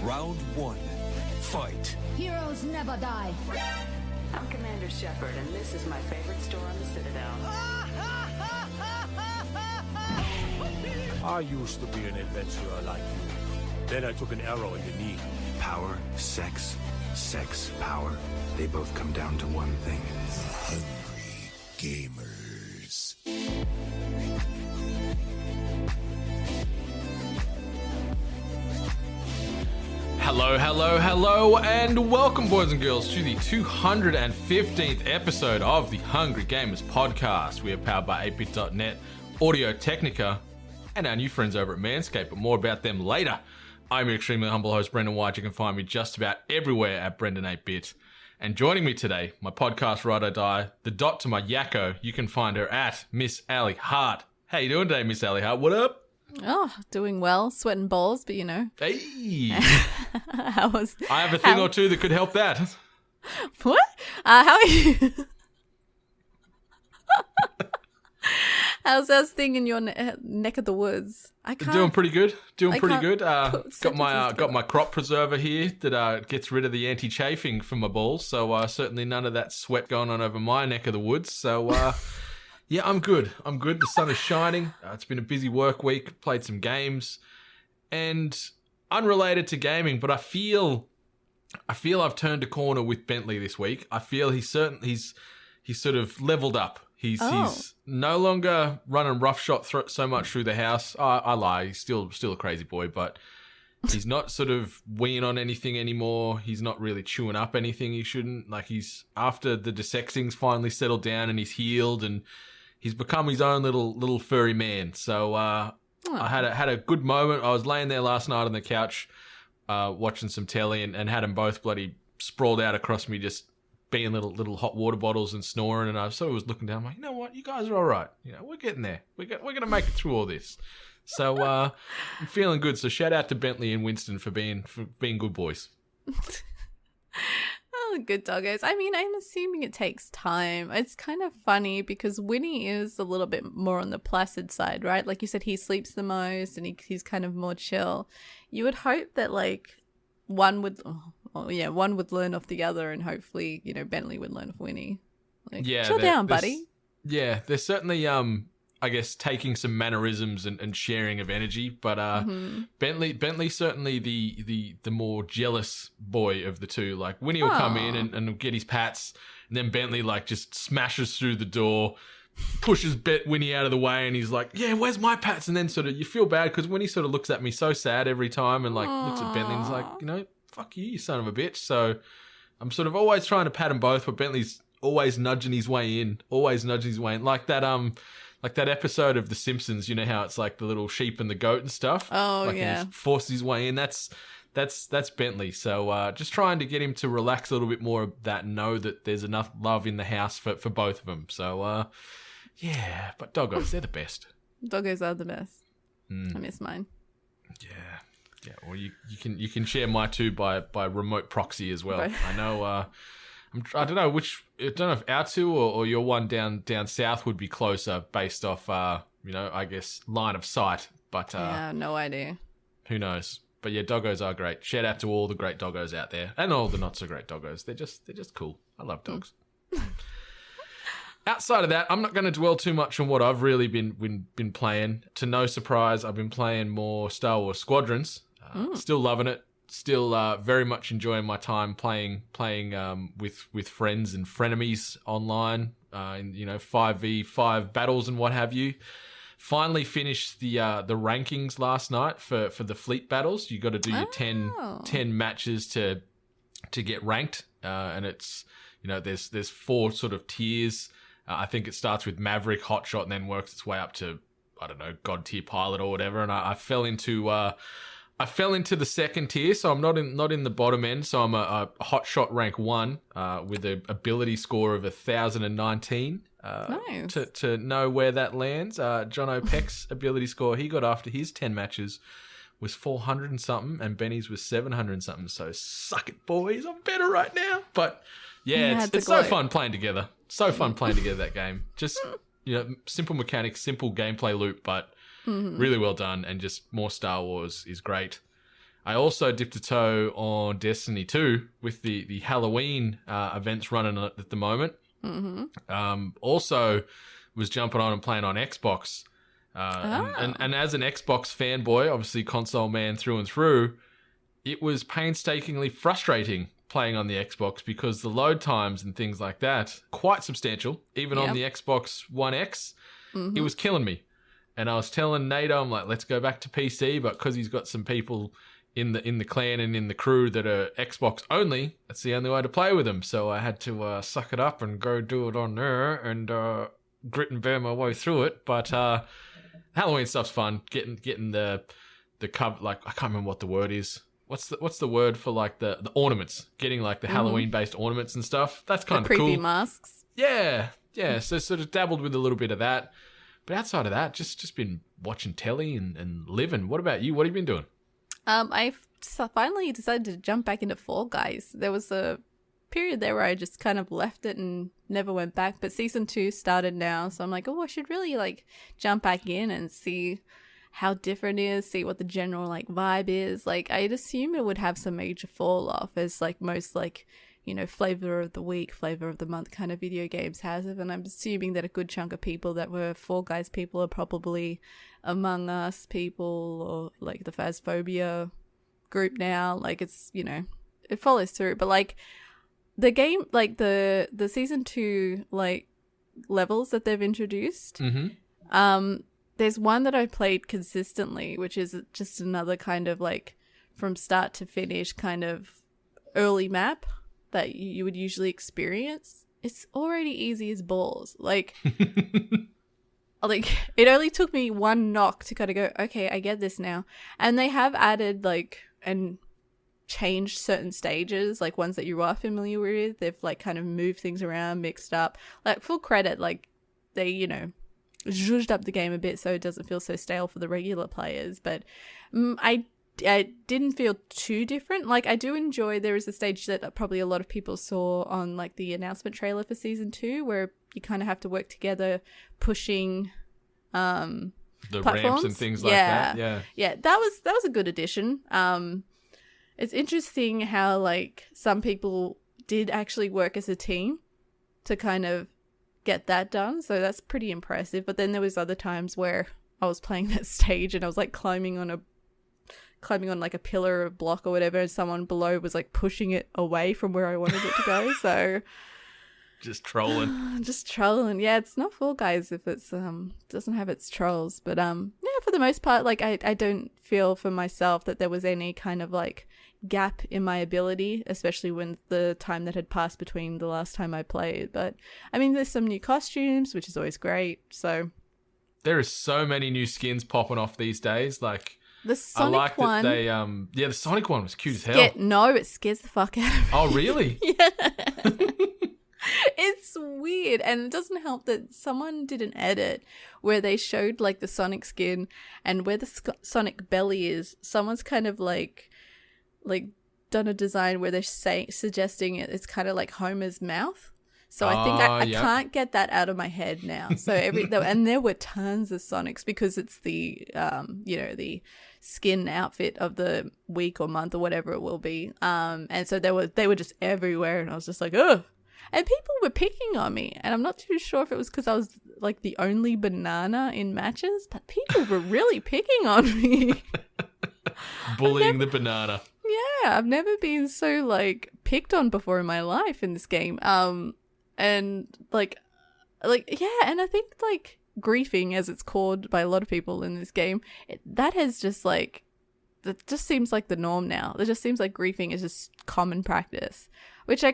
Round one. Fight. Heroes never die. I'm Commander Shepard, and this is my favorite store on the Citadel. I used to be an adventurer like you. Then I took an arrow in the knee. Power, sex, power. They both come down to one thing. Hungry gamers. Hello, and welcome, boys and girls, to the 215th episode of the Hungry Gamers podcast. We are powered by 8bit.net, Audio Technica, and our new friends over at Manscaped, but more about them later. I'm your extremely humble host, Brendan White. You can find me just about everywhere at Brendan8bit. And joining me today, my podcast Ride or Die, the dot to my yakko. You can find her at Miss Allie Hart. How you doing today, Miss Allie Hart? What up? Oh, doing well. Sweating balls, but you know. Hey! I have a thing or two that could help that. What? How are you? How's thing in your neck of the woods? I can't. Doing pretty good. Got Got my crop preserver here that gets rid of the anti-chafing from my balls. So certainly none of that sweat going on over my neck of the woods. So yeah, I'm good. The sun is shining. It's been a busy work week. Played some games, and unrelated to gaming, but I feel I've turned a corner with Bentley this week. I feel he's sort of leveled up. He's no longer running roughshod so much through the house. I lie. He's still a crazy boy, but he's not sort of weeing on anything anymore. He's not really chewing up anything he shouldn't. Like, he's after the desexing's finally settled down and he's healed and he's become his own little furry man. So I had a good moment. I was laying there last night on the couch watching some telly and had them both bloody sprawled out across me, just being little hot water bottles and snoring. And I sort of was looking down, like, you know what, you guys are all right. You know, we're getting there. We're going to make it through all this. So I'm feeling good. So shout out to Bentley and Winston for being good boys. Oh, good doggos. I mean, I'm assuming it takes time. It's kind of funny because Winnie is a little bit more on the placid side, right? Like you said, he sleeps the most and he's kind of more chill. You would hope that like one would learn off the other, and hopefully, you know, Bentley would learn off Winnie. Like, yeah, chill down, buddy. Yeah, there's certainly I guess taking some mannerisms and sharing of energy, but Bentley certainly the more jealous boy of the two. Like, Winnie will come in and get his pats, and then Bentley like just smashes through the door, pushes Winnie out of the way, and he's like, yeah, where's my pats? And then sort of you feel bad because Winnie sort of looks at me so sad every time and like looks at Bentley and is like, you know, fuck you son of a bitch. So I'm sort of always trying to pat them both, but Bentley's always nudging his way in. Like that episode of The Simpsons, you know how it's like the little sheep and the goat and stuff? Oh, like yeah. He forces his way in. That's Bentley. So just trying to get him to relax a little bit more of that and know that there's enough love in the house for both of them. So, yeah, but doggos, they're the best. Doggos are the best. I miss mine. Yeah. Well, you can share my two by remote proxy as well. Right. I know. I don't know if our two or your one down south would be closer based off, I guess line of sight. But yeah, no idea. Who knows? But yeah, doggos are great. Shout out to all the great doggos out there and all the not so great doggos. They're just cool. I love dogs. Outside of that, I'm not going to dwell too much on what I've really been playing. To no surprise, I've been playing more Star Wars Squadrons. Still loving it. Still very much enjoying my time playing with friends and frenemies online, in 5v5 battles and what have you. Finally finished the rankings last night for the fleet battles. You got to do your 10 matches to get ranked, and it's there's 4 sort of tiers. I think it starts with Maverick, Hotshot, and then works its way up to, I don't know, God tier pilot or whatever. And I fell into the second tier, so I'm not in the bottom end. So I'm a Hotshot rank 1 with an ability score of 1,019. Nice. To know where that lands, John O'Peck's ability score he got after his 10 matches was 400 and something, and Benny's was 700 and something. So suck it, boys. I'm better right now. But yeah, it's so fun playing together. So fun playing together that game. Just simple mechanics, simple gameplay loop, but really well done, and just more Star Wars is great. I also dipped a toe on Destiny 2 with the Halloween events running at the moment. Also was jumping on and playing on Xbox. And as an Xbox fanboy, obviously console man through and through, it was painstakingly frustrating playing on the Xbox because the load times and things like that, quite substantial. Even on the Xbox One X, it was killing me. And I was telling Nato, I'm like, let's go back to PC, but because he's got some people in the clan and in the crew that are Xbox only, that's the only way to play with them. So I had to suck it up and go do it on there and grit and bear my way through it. But Halloween stuff's fun. Getting the cover, like I can't remember what the word is. What's the word for like the ornaments? Getting like the Halloween based ornaments and stuff. That's kind of cool. Creepy masks. Yeah. So sort of dabbled with a little bit of that. But outside of that, just been watching telly and living. What about you? What have you been doing? I finally decided to jump back into Fall Guys. There was a period there where I just kind of left it and never went back. But season 2 started now, so I'm like, oh, I should really like jump back in and see how different it is, see what the general like vibe is. Like I'd assume it would have some major fall off as like most like, you know, flavor of the week, flavor of the month kind of video games has it. And I'm assuming that a good chunk of people that were Fall Guys people are probably Among Us people or like the Phasphobia group now. Like it's, you know, it follows through. But like the game, like the season 2 like levels that they've introduced, there's one that I played consistently, which is just another kind of like from start to finish kind of early map that you would usually experience. It's already easy as balls. Like, like it only took me one knock to kind of go, okay, I get this now. And they have added like and changed certain stages, like ones that you are familiar with. They've like kind of moved things around, mixed up. Like full credit, like they, you know, zhuzhed up the game a bit so it doesn't feel so stale for the regular players. But I didn't feel too different. Like I do enjoy, there is a stage that probably a lot of people saw on like the announcement trailer for season 2 where you kind of have to work together pushing the platforms. Ramps and things like that. Yeah, that was a good addition. It's interesting how like some people did actually work as a team to kind of get that done, so that's pretty impressive. But then there was other times where I was playing that stage and I was like climbing on like a pillar or block or whatever, and someone below was like pushing it away from where I wanted it to go. So just trolling. Yeah, it's not Fall Guys if it's doesn't have its trolls. But yeah, for the most part, like I don't feel for myself that there was any kind of like gap in my ability, especially when the time that had passed between the last time I played. But I mean, there's some new costumes, which is always great. So there is so many new skins popping off these days. Like the Sonic I like one, that they the Sonic one was cute as hell. No, it scares the fuck out of me. Oh really? Yeah. It's weird, and it doesn't help that someone did an edit where they showed like the Sonic skin, and where the Sonic belly is, someone's kind of like done a design where they're suggesting it's kind of like Homer's mouth. So I think I can't get that out of my head now. So and there were tons of Sonics because it's the you know, the skin outfit of the week or month or whatever it will be. And so they were just everywhere, and I was just like, ugh. And people were picking on me, and I'm not too sure if it was because I was like the only banana in matches, but people were really picking on me. Bullying the banana. Yeah, I've never been so like picked on before in my life in this game. And like yeah, and I think like griefing, as it's called by a lot of people in this game, that just seems like the norm now. It just seems like griefing is just common practice, which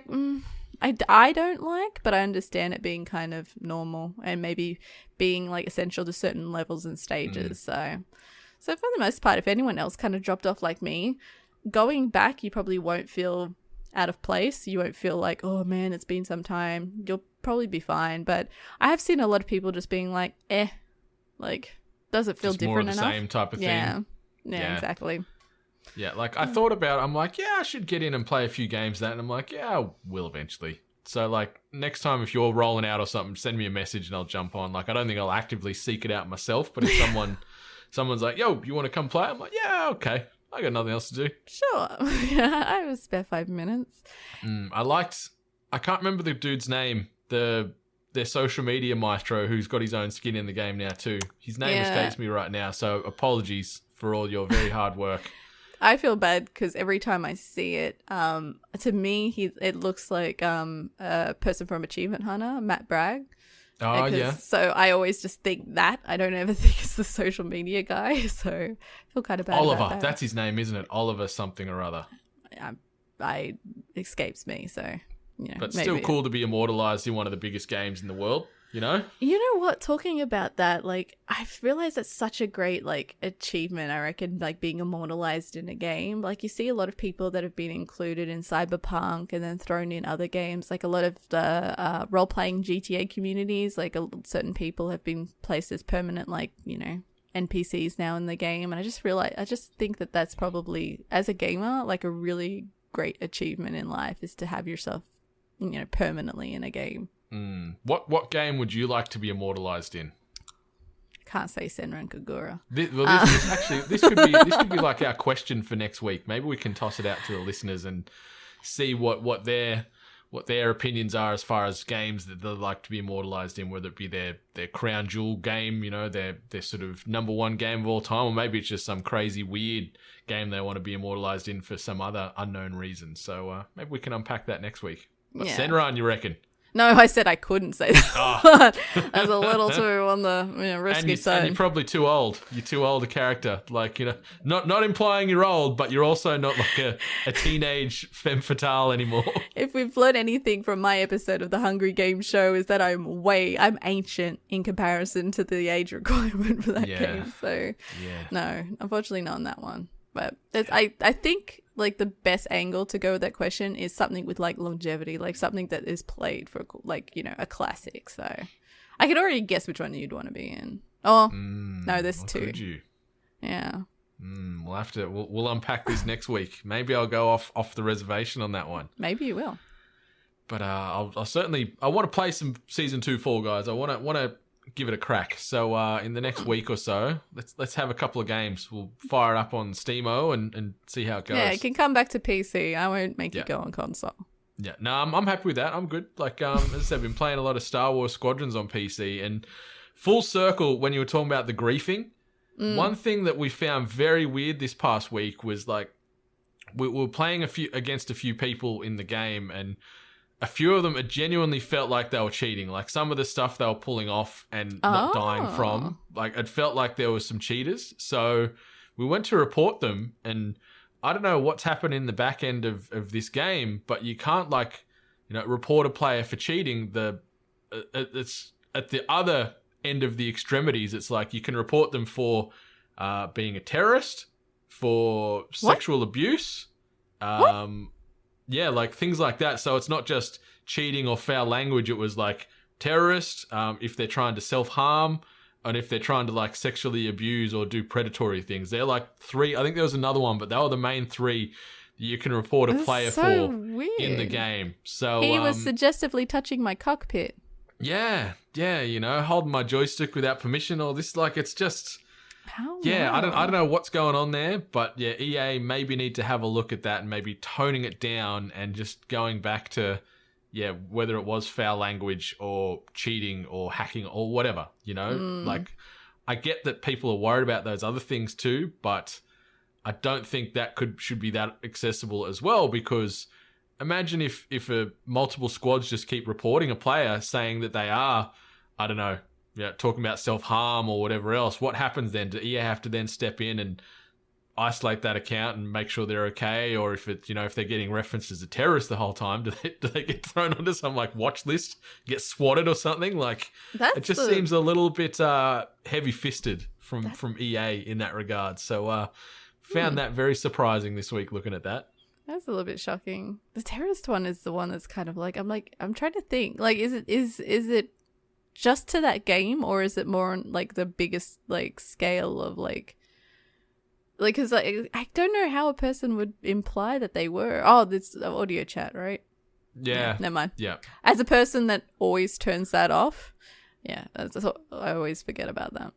I don't like, but I understand it being kind of normal and maybe being like essential to certain levels and stages. So for the most part, if anyone else kind of dropped off like me, going back, you probably won't feel out of place. You won't feel like, oh man, it's been some time. You'll probably be fine. But I have seen a lot of people just being like, like, does it feel just different more of the enough? same type of thing. Yeah, exactly. Yeah, like I thought about, I'm like, yeah, I should get in and play a few games of that, and I'm like, yeah, I will eventually. So like next time if you're rolling out or something, send me a message and I'll jump on. Like I don't think I'll actively seek it out myself, but if someone's like, yo, you want to come play? I'm like, yeah, okay. I got nothing else to do. Sure. Yeah, I have a spare 5 minutes. I can't remember the dude's name, their social media maestro who's got his own skin in the game now too. His name escapes me right now, so apologies for all your very hard work. I feel bad because every time I see it, to me, it looks like a person from Achievement Hunter, Matt Bragg. Oh, yeah. So I always just think that. I don't ever think it's the social media guy, so I feel kind of bad Oliver, about that. that's his name, isn't it? Oliver something or other. I escapes me, so, But maybe. still cool to be immortalized in one of the biggest games in the world, you know? You know what? Talking about that, like, I've realized that's such a great, like, achievement, I reckon, like, being immortalized in a game. Like, you see a lot of people that have been included in Cyberpunk and then thrown in other games. Like, a lot of the role-playing GTA communities, like, certain people have been placed as permanent, like, NPCs now in the game. And I just think that that's probably, as a gamer, like, a really great achievement in life is to have yourself, permanently in a game. What game would you like to be immortalized in? Can't say Senran Kagura. This could be like our question for next week. Maybe we can toss it out to the listeners and see what their opinions are as far as games that they'd like to be immortalized in, whether it be their crown jewel game, their sort of number one game of all time, or maybe it's just some crazy weird game they want to be immortalized in for some other unknown reason. So maybe we can unpack that next week. But Yeah. Senran, you reckon? No, I said I couldn't say that. That's a little too on the risky side. And you're probably too old. You're too old a character. Like, not implying you're old, but you're also not like a teenage femme fatale anymore. If we've learned anything from my episode of the Hungry Games show is that I'm ancient in comparison to the age requirement for that game. So, no, unfortunately not on that one. But I think like the best angle to go with that question is something with like longevity, like something that is played for like, a classic. So I could already guess which one you'd want to be in. Oh, no, there's two. Could you? Yeah. We'll have to. We'll unpack this next week. Maybe I'll go off the reservation on that one. Maybe you will. But I'll certainly. I want to play some season 2 Fall Guys. I want to give it a crack. So in the next week or so, let's have a couple of games. We'll fire it up on Steamo and see how it goes. Yeah, it can come back to PC. I won't make it go on console. Yeah, no, I'm happy with that. I'm good. Like as I said, I've been playing a lot of Star Wars Squadrons on PC, and full circle when you were talking about the griefing. One thing that we found very weird this past week was like we were playing against a few people in the game, and a few of them, it genuinely felt like they were cheating. Like some of the stuff they were pulling off and not dying from, like it felt like there was some cheaters. So we went to report them, and I don't know what's happened in the back end of this game, but you can't report a player for cheating. It's at the other end of the extremities. It's like you can report them for being a terrorist, for sexual abuse. Yeah, like things like that. So it's not just cheating or foul language. It was like terrorist, if they're trying to self-harm, and if they're trying to like sexually abuse or do predatory things. They're like 3. I think there was another one, but they were the main 3 that you can report a player for weird. in the game. So he was suggestively touching my cockpit. Yeah, holding my joystick without permission. Or this, like, it's just. How? Yeah, wow. I don't know what's going on there, but yeah, EA maybe need to have a look at that and maybe toning it down and just going back to, whether it was foul language or cheating or hacking or whatever, Like, I get that people are worried about those other things too, but I don't think that should be that accessible as well, because imagine if multiple squads just keep reporting a player saying that they are, I don't know, talking about self-harm or whatever else. What happens then? Do EA have to then step in and isolate that account and make sure they're okay? Or if it's, if they're getting referenced as a terrorist the whole time, do they get thrown onto some like watch list, get swatted or something? Like, it just seems a little bit heavy-fisted from EA in that regard. So found that very surprising this week looking at that. That's a little bit shocking. The terrorist one is the one that's kind of like, I'm trying to think. Like, is it just to that game, or is it more on like the biggest like scale of like because I don't know how a person would imply that they were. Oh, this audio chat, right? Yeah. Never mind. Yeah. As a person that always turns that off, I always forget about that.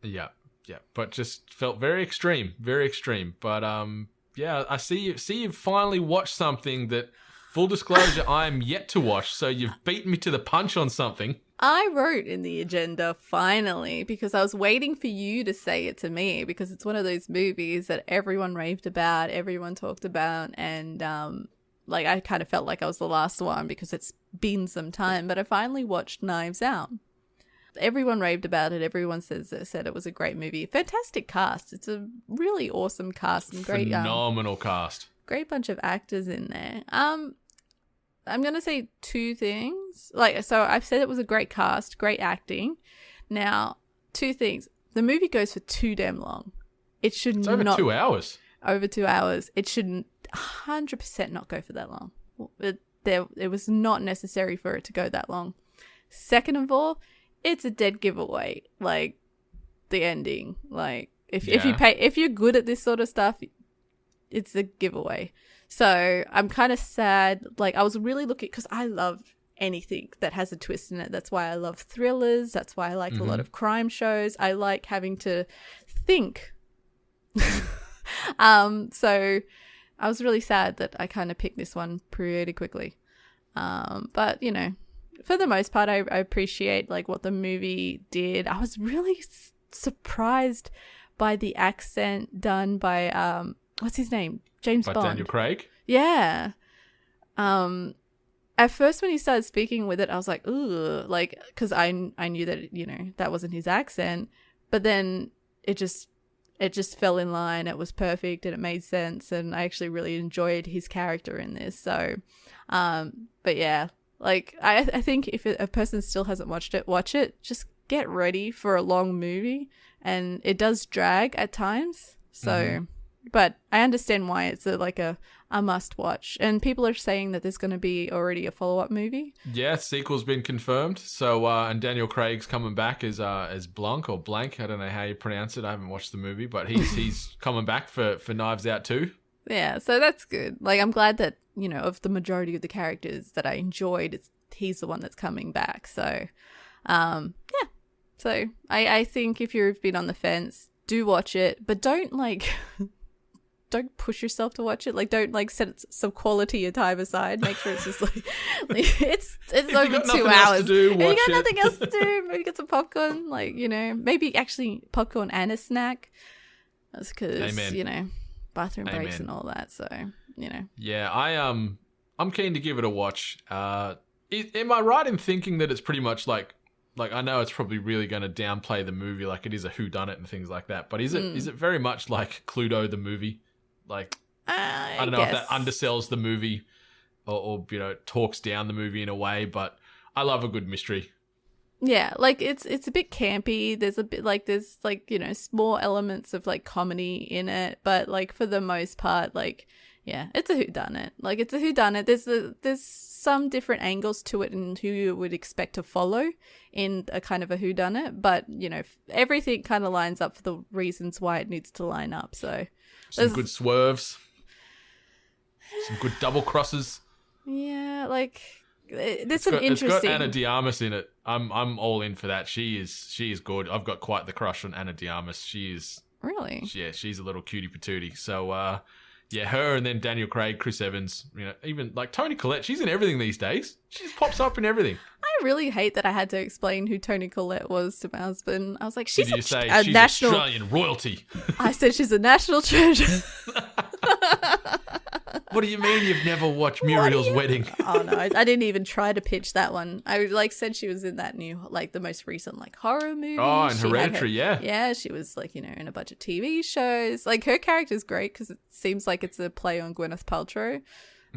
Yeah. Yeah, but just felt very extreme, very extreme. But yeah, I see you finally watched something that, full disclosure, I am yet to watch. So you've beaten me to the punch on something. I wrote in the agenda finally because I was waiting for you to say it to me, because it's one of those movies that everyone raved about, everyone talked about, and like I kind of felt like I was the last one because it's been some time. But I finally watched Knives Out. Everyone raved about it. Everyone said it was a great movie. Fantastic cast. It's a really awesome cast and great, phenomenal cast. Great bunch of actors in there. I'm going to say two things. So I've said it was a great cast, great acting. Now, two things. The movie goes for too damn long. It's over 2 hours. Over 2 hours. It shouldn't 100% not go for that long. It was not necessary for it to go that long. Second of all, it's a dead giveaway. Like, the ending. Like, if you're good at this sort of stuff, it's a giveaway. So I'm kind of sad. Like, I was really looking, because I love anything that has a twist in it. That's why I love thrillers. That's why I like a lot of crime shows. I like having to think. So I was really sad that I kind of picked this one pretty quickly. But, you know, for the most part, I appreciate like what the movie did. I was really surprised by the accent done by, what's his name? James Bond. Daniel Craig? Yeah. At first when he started speaking with it, I was like, ooh, like, because I knew that, you know, that wasn't his accent. But then it just fell in line. It was perfect and it made sense. And I actually really enjoyed his character in this. So, but yeah, like, I think if a person still hasn't watched it, watch it. Just get ready for a long movie. And it does drag at times. So... But I understand why it's a must watch. And people are saying that there's going to be already a follow-up movie. Yeah, sequel's been confirmed. So, and Daniel Craig's coming back as Blanc or Blank. I don't know how you pronounce it. I haven't watched the movie, but he's coming back for Knives Out too. Yeah, so that's good. Like, I'm glad that, you know, of the majority of the characters that I enjoyed, he's the one that's coming back. So, yeah. So I think if you've been on the fence, do watch it, but don't don't push yourself to watch it. Like, don't set some quality of time aside. Make sure it's just like it's over 2 hours. If you got nothing else to do, maybe get some popcorn. Like, you know, maybe actually popcorn and a snack. That's because, you know, bathroom breaks and all that. So, you know. Yeah, I'm keen to give it a watch. Am I right in thinking that it's pretty much like I know it's probably really going to downplay the movie, like it is a whodunit and things like that. But is it very much like Cluedo the movie? Like, I don't know if that undersells the movie or you know, talks down the movie in a way, but I love a good mystery. Yeah, like it's a bit campy. There's you know, small elements of like comedy in it, but like for the most part, like, yeah, it's a whodunit. Like, it's a whodunit. There's some different angles to it and who you would expect to follow in a kind of a whodunit, but you know, everything kind of lines up for the reasons why it needs to line up. So some good swerves, some good double crosses. Yeah, like there's some interesting. It's got Ana de Armas in it. I'm all in for that. She is good. I've got quite the crush on Ana de Armas. She is really. Yeah, she's a little cutie patootie. So yeah, her and then Daniel Craig, Chris Evans. You know, even like Toni Collette. She's in everything these days. She just pops up in everything. I really hate that I had to explain who Toni Collette was to my husband. I was like, she's she's national Australian royalty. I said she's a national treasure. What do you mean you've never watched Muriel's Wedding? Oh no, I didn't even try to pitch that one. I said she was in that new, like the most recent like horror movie. Oh, and Hereditary, yeah. Yeah, she was like, you know, in a bunch of TV shows. Like, her character's great because it seems like it's a play on Gwyneth Paltrow.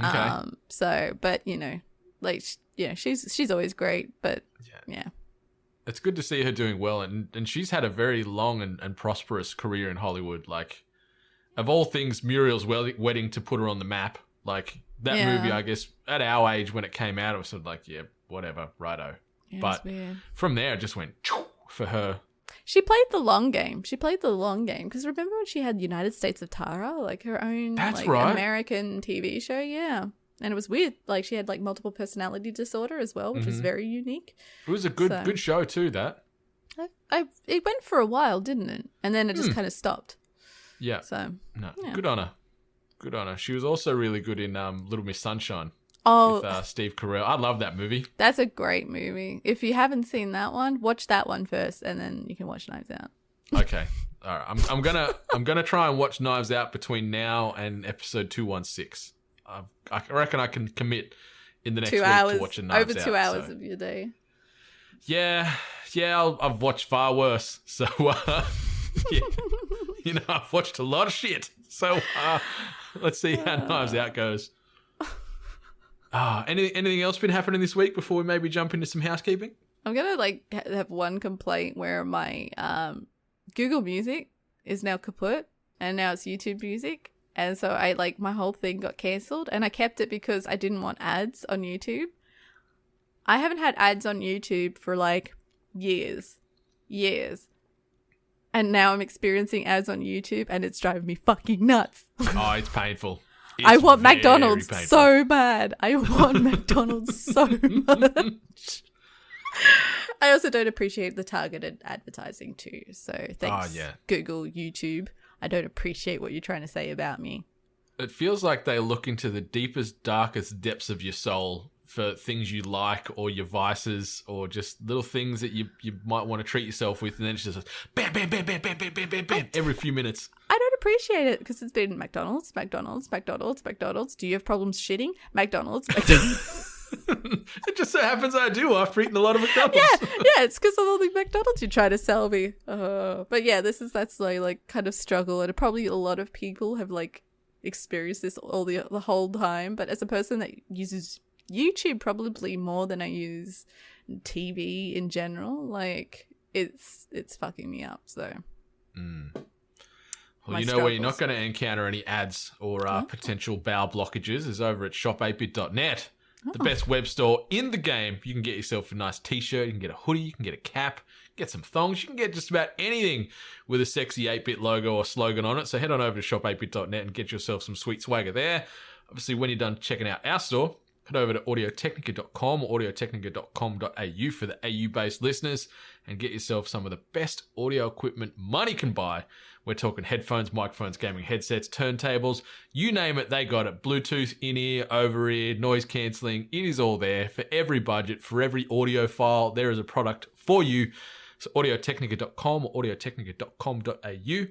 Okay. So, but you know, like, yeah, she's always great, but yeah. It's good to see her doing well, and she's had a very long and prosperous career in Hollywood. Like, of all things, Muriel's Wedding to put her on the map. Like, that movie, I guess, at our age when it came out, it was sort of like, yeah, whatever, righto. Yeah, but from there, it just went for her. She played the long game. Because remember when she had United States of Tara, like her own American TV show? Yeah. And it was weird. Like, she had like multiple personality disorder as well, which was very unique. It was a good show too, that. It went for a while, didn't it? And then it just kind of stopped. Yeah. So, no, yeah. Good on her. Good on her. She was also really good in Little Miss Sunshine with Steve Carell. I love that movie. That's a great movie. If you haven't seen that one, watch that one first, and then you can watch Knives Out. Okay. All right. I'm gonna try and watch Knives Out between now and episode 216. I reckon I can commit in the next 2 week hours, to watching Knives Out. over 2 hours of your day. Yeah. I've watched far worse. So, yeah. I've watched a lot of shit. So, let's see how Knives Out goes. Anything else been happening this week before we maybe jump into some housekeeping? I'm gonna have one complaint where my Google Music is now kaput, and now it's YouTube Music, and so my whole thing got cancelled, and I kept it because I didn't want ads on YouTube. I haven't had ads on YouTube for years, and now I'm experiencing ads on YouTube, and it's driving me fucking nuts. Oh, it's painful. I want very McDonald's painful. so bad. I want McDonald's so much. I also don't appreciate the targeted advertising too. So thanks, Google, YouTube. I don't appreciate what you're trying to say about me. It feels like they look into the deepest, darkest depths of your soul for things you like or your vices or just little things that you might want to treat yourself with, and then it's just bam, bam, bam, bam, bam, bam, bam, bam, bam every few minutes. I don't appreciate it because it's been McDonald's. Do you have problems shitting? McDonald's. It just so happens I do after eating a lot of McDonald's. Yeah, it's because of all the McDonald's you try to sell me. But yeah, that's my kind of struggle, and probably a lot of people have experienced this all the whole time. But as a person that uses YouTube probably more than I use TV in general, it's fucking me up. So. Well, where you're not going to encounter any ads or potential bowel blockages is over at shop8bit.net. The best web store in the game. You can get yourself a nice t-shirt, you can get a hoodie, you can get a cap, get some thongs, you can get just about anything with a sexy 8-bit logo or slogan on it. So head on over to shop8bit.net and get yourself some sweet swagger there. Obviously, when you're done checking out our store, head over to audiotechnica.com or audiotechnica.com.au for the AU-based listeners and get yourself some of the best audio equipment money can buy. We're talking headphones, microphones, gaming headsets, turntables, you name it, they got it. Bluetooth, in-ear, over-ear, noise cancelling, it is all there for every budget, for every audio file. There is a product for you. So audiotechnica.com or audiotechnica.com.au.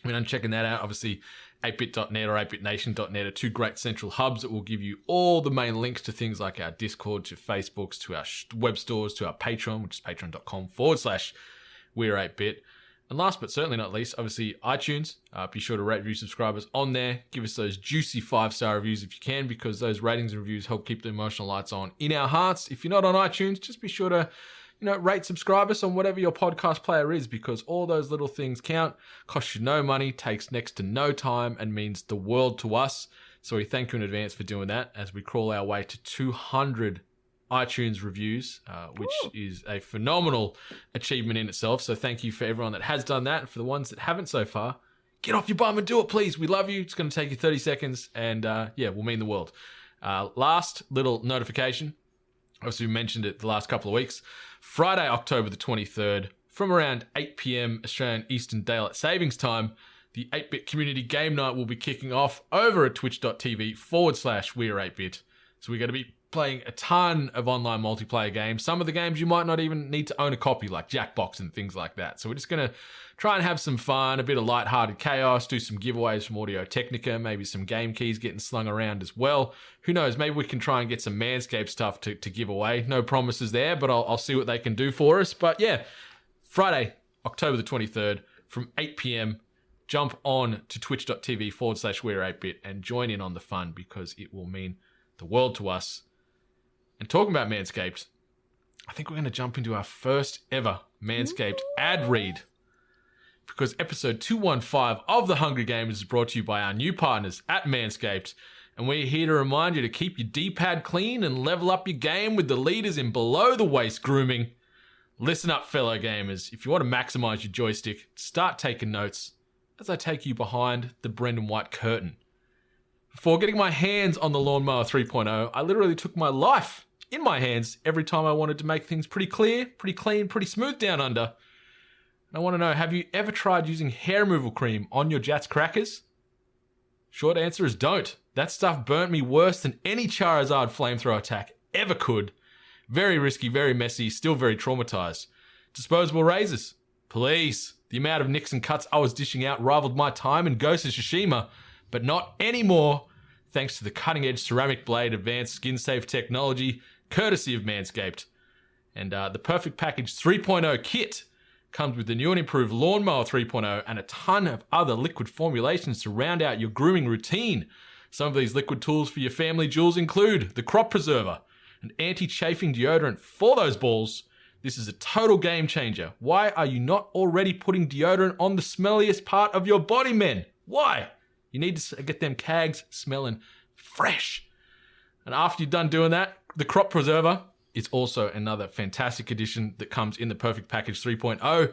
When I'm checking that out, obviously 8bit.net or 8bitnation.net are two great central hubs that will give you all the main links to things like our Discord, to Facebooks, to our web stores, to our Patreon, which is patreon.com/We're 8bit. And last but certainly not least, obviously iTunes. Be sure to rate, review, subscribe us on there. Give us those juicy 5-star reviews if you can, because those ratings and reviews help keep the emotional lights on in our hearts. If you're not on iTunes, just be sure to rate, subscribe us on whatever your podcast player is, because all those little things count, cost you no money, takes next to no time, and means the world to us. So we thank you in advance for doing that as we crawl our way to 200 iTunes reviews, which is a phenomenal achievement in itself. So thank you for everyone that has done that. And for the ones that haven't so far, get off your bum and do it, please. We love you. It's going to take you 30 seconds and will mean the world. Last little notification. Obviously, we mentioned it the last couple of weeks. Friday, October the 23rd, from around 8 p.m. Australian Eastern Daylight Savings Time, the 8-Bit Community Game Night will be kicking off over at twitch.tv/We're 8-Bit. So we're going to be playing a ton of online multiplayer games. Some of the games you might not even need to own a copy, like Jackbox and things like that. So we're just going to try and have some fun, a bit of lighthearted chaos, do some giveaways from Audio Technica, maybe some game keys getting slung around as well. Who knows, maybe we can try and get some Manscaped stuff to give away. No promises there, but I'll see what they can do for us. But yeah, Friday, October the 23rd, from 8 p.m, jump on to twitch.tv/We're 8-Bit and join in on the fun, because it will mean the world to us. And talking about Manscaped, I think we're going to jump into our first ever Manscaped ad read, because episode 215 of The Hungry Gamers is brought to you by our new partners at Manscaped. And we're here to remind you to keep your D-pad clean and level up your game with the leaders in below-the-waist grooming. Listen up, fellow gamers. If you want to maximize your joystick, start taking notes as I take you behind the Brendan White curtain. Before getting my hands on the Lawnmower 3.0, I literally took my life in my hands every time I wanted to make things pretty clear, pretty clean, pretty smooth down under. I want to know, have you ever tried using hair removal cream on your Jats crackers? Short answer is don't. That stuff burnt me worse than any Charizard flamethrower attack ever could. Very risky, very messy, still very traumatized. Disposable razors. Please. The amount of nicks and cuts I was dishing out rivaled my time in Ghost of Tsushima, but not anymore, thanks to the cutting-edge ceramic blade advanced skin-safe technology, courtesy of Manscaped. And the Perfect Package 3.0 kit comes with the new and improved Lawnmower 3.0 and a ton of other liquid formulations to round out your grooming routine. Some of these liquid tools for your family jewels include the Crop Preserver, an anti-chafing deodorant for those balls. This is a total game changer. Why are you not already putting deodorant on the smelliest part of your body, men? Why? You need to get them cags smelling fresh. And after you're done doing that, the Crop Preserver is also another fantastic addition that comes in the Perfect Package 3.0.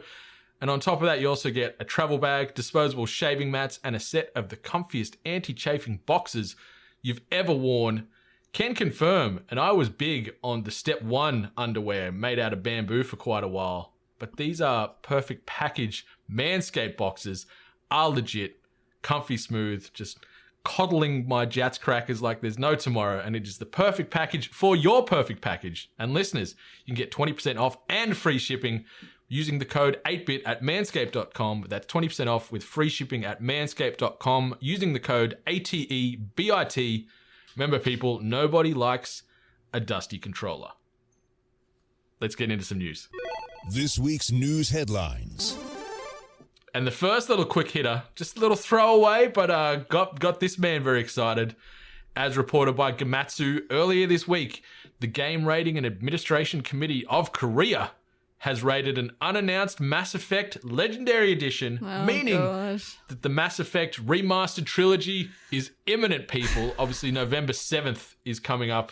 And on top of that, you also get a travel bag, disposable shaving mats, and a set of the comfiest anti-chafing boxers you've ever worn. Can confirm, and I was big on the Step 1 underwear made out of bamboo for quite a while. But these are Perfect Package Manscaped boxers, are legit, comfy smooth, just coddling my Jats crackers like there's no tomorrow, and it is the perfect package for your perfect package. And listeners, you can get 20% off and free shipping using the code 8bit at manscaped.com. That's 20% off with free shipping at manscaped.com using the code ATEBIT. Remember, people, nobody likes a dusty controller. Let's get into some news. This week's news headlines. And the first little quick hitter, just a little throwaway, but got this man very excited. As reported by Gematsu earlier this week, the Game Rating and Administration Committee of Korea has rated an unannounced Mass Effect Legendary Edition, meaning that the Mass Effect Remastered Trilogy is imminent, people. Obviously, November 7th is coming up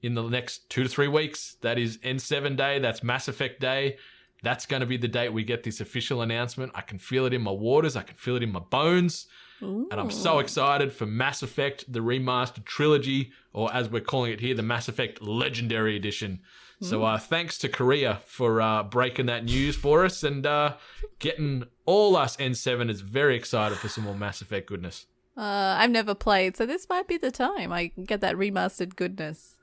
in the next 2 to 3 weeks. That is N7 Day. That's Mass Effect Day. That's going to be the date we get this official announcement. I can feel it in my waters. I can feel it in my bones. Ooh. And I'm so excited for Mass Effect, the Remastered Trilogy, or as we're calling it here, the Mass Effect Legendary Edition. So thanks to Korea for breaking that news for us and getting all us N7ers very excited for some more Mass Effect goodness. I've never played, so this might be the time I get that remastered goodness.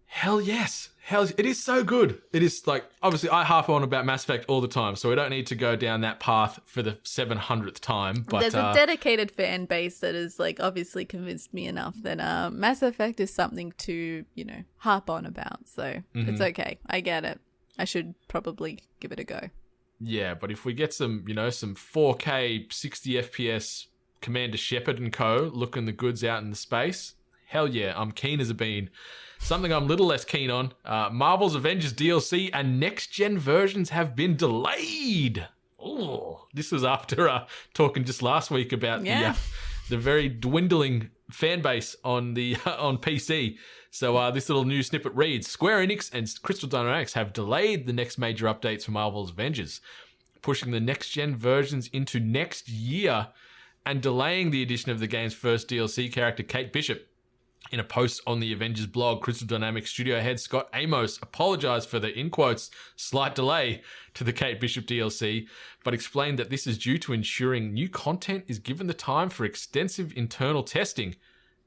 Hell yes. It is so good. It is like, obviously I harp on about Mass Effect all the time, so we don't need to go down that path for the 700th time. But there's a dedicated fan base that has like obviously convinced me enough that Mass Effect is something to, harp on about. So it's okay. I get it. I should probably give it a go. Yeah, but if we get some, some 4K 60 FPS Commander Shepard and co. looking the goods out in the space, hell yeah, I'm keen as a bean. Something I'm a little less keen on, Marvel's Avengers DLC and next-gen versions have been delayed. Oh, this was after talking just last week about the very dwindling fan base on the on PC. So this little news snippet reads, Square Enix and Crystal Dynamics have delayed the next major updates for Marvel's Avengers, pushing the next-gen versions into next year and delaying the addition of the game's first DLC character, Kate Bishop. In a post on the Avengers blog, Crystal Dynamics studio head Scott Amos apologized for the, in quotes, slight delay to the Kate Bishop DLC, but explained that this is due to ensuring new content is given the time for extensive internal testing.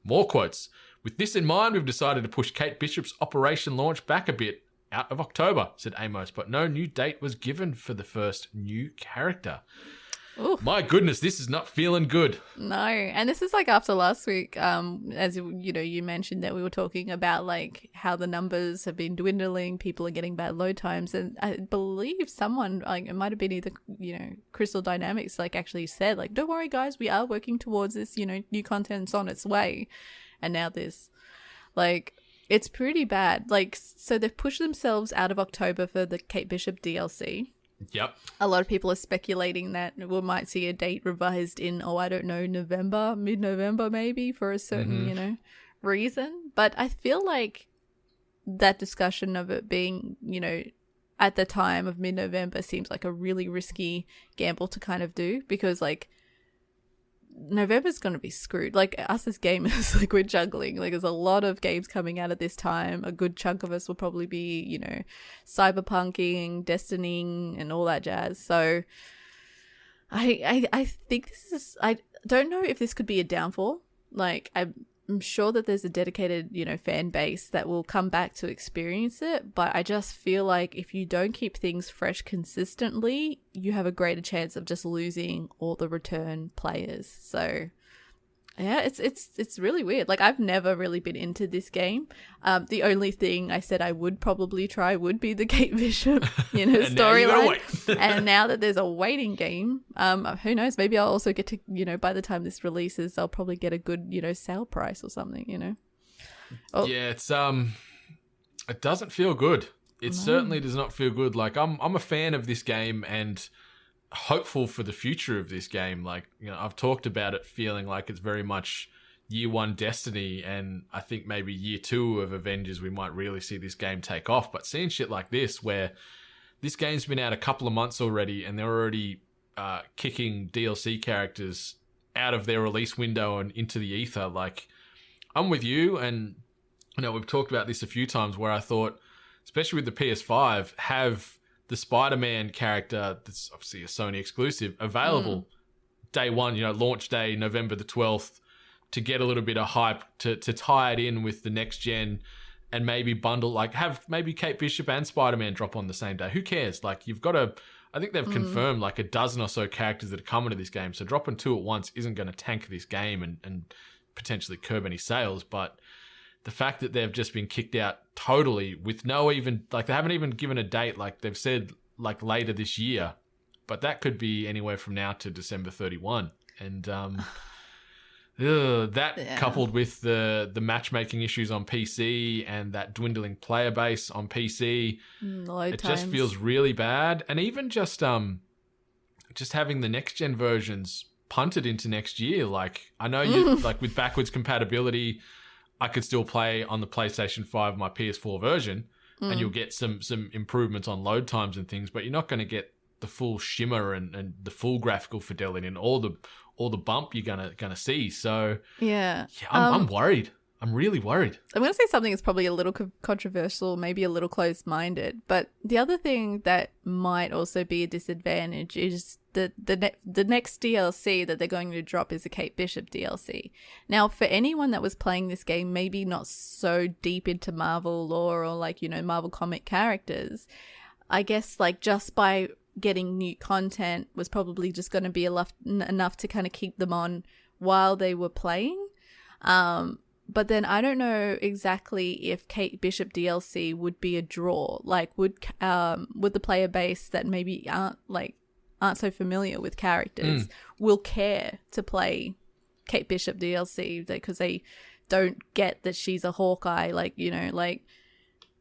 More quotes. With this in mind, we've decided to push Kate Bishop's operation launch back a bit, out of October, said Amos, but no new date was given for the first new character. Ooh. My goodness, this is not feeling good. No, and this is like after last week, as you mentioned that we were talking about like how the numbers have been dwindling, people are getting bad load times, and I believe someone, like it might have been either Crystal Dynamics, like actually said like, don't worry guys, we are working towards this, new content's on its way, and now this, like, it's pretty bad. Like, so they've pushed themselves out of October for the Kate Bishop DLC. Yep. A lot of people are speculating that we might see a date revised in, I don't know, November, mid-November maybe, for a certain, reason. But I feel like that discussion of it being, at the time of mid-November seems like a really risky gamble to kind of do, because like November's going to be screwed. Like us as gamers, like we're juggling. Like there's a lot of games coming out at this time. A good chunk of us will probably be, cyberpunking, destinying and all that jazz. So I think this is, I don't know if this could be a downfall. Like, I'm sure that there's a dedicated, fan base that will come back to experience it, but I just feel like if you don't keep things fresh consistently, you have a greater chance of just losing all the return players. So yeah, it's really weird. Like, I've never really been into this game. The only thing I said I would probably try would be the Kate Bishop, storyline. And now that there's a waiting game, who knows? Maybe I'll also get to, by the time this releases, I'll probably get a good, sale price or something. Oh. Yeah, it's it doesn't feel good. It certainly does not feel good. Like, I'm a fan of this game and hopeful for the future of this game. Like, I've talked about it feeling like it's very much year one Destiny, and I think maybe year two of Avengers we might really see this game take off. But seeing shit like this, where this game's been out a couple of months already and they're already kicking DLC characters out of their release window and into the ether, like, I'm with you. And we've talked about this a few times where I thought, especially with the PS5, have the Spider-Man character, that's obviously a Sony exclusive, available day one, launch day, November the 12th, to get a little bit of hype, to tie it in with the next gen, and maybe bundle, like, have maybe Kate Bishop and Spider-Man drop on the same day. Who cares? Like, you've got I think they've confirmed like a dozen or so characters that are coming to this game, so dropping two at once isn't going to tank this game and potentially curb any sales. But the fact that they've just been kicked out totally with no even, like, they haven't even given a date. Like, they've said, like, later this year, but that could be anywhere from now to December 31. And coupled with the matchmaking issues on PC and that dwindling player base on PC, just feels really bad. And even just having the next gen versions punted into next year. Like, I know you like, with backwards compatibility, I could still play on the PlayStation 5, my PS4 version, and you'll get some improvements on load times and things, but you're not going to get the full shimmer and the full graphical fidelity and all the bump you're gonna see. So yeah, I'm worried. I'm really worried. I'm going to say something that's probably a little controversial, maybe a little closed-minded, but the other thing that might also be a disadvantage is the next DLC that they're going to drop is a Kate Bishop DLC. Now, for anyone that was playing this game, maybe not so deep into Marvel lore or, like, Marvel comic characters, I guess, like, just by getting new content was probably just going to be enough to kind of keep them on while they were playing. But then I don't know exactly if Kate Bishop DLC would be a draw. Like, would the player base that maybe aren't so familiar with characters will care to play Kate Bishop DLC because they don't get that she's a Hawkeye, like,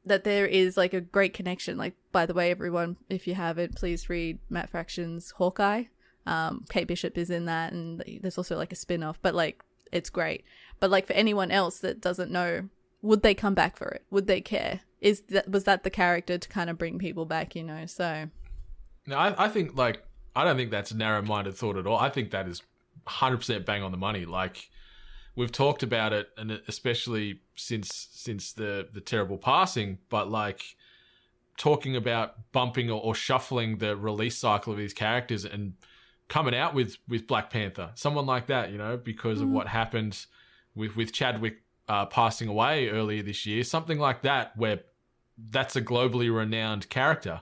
that there is, like, a great connection. Like, by the way, everyone, if you haven't, please read Matt Fraction's Hawkeye. Kate Bishop is in that, and there's also, like, a spin-off, but, like, it's great. But, like, for anyone else that doesn't know, would they come back for it? Would they care? Was that the character to kind of bring people back, so... No, I think, like, I don't think that's a narrow-minded thought at all. I think that is 100% bang on the money. Like, we've talked about it, and especially since the terrible passing, but, like, talking about bumping or shuffling the release cycle of these characters and coming out with Black Panther, someone like that, because of what happened with Chadwick passing away earlier this year, something like that, where that's a globally renowned character,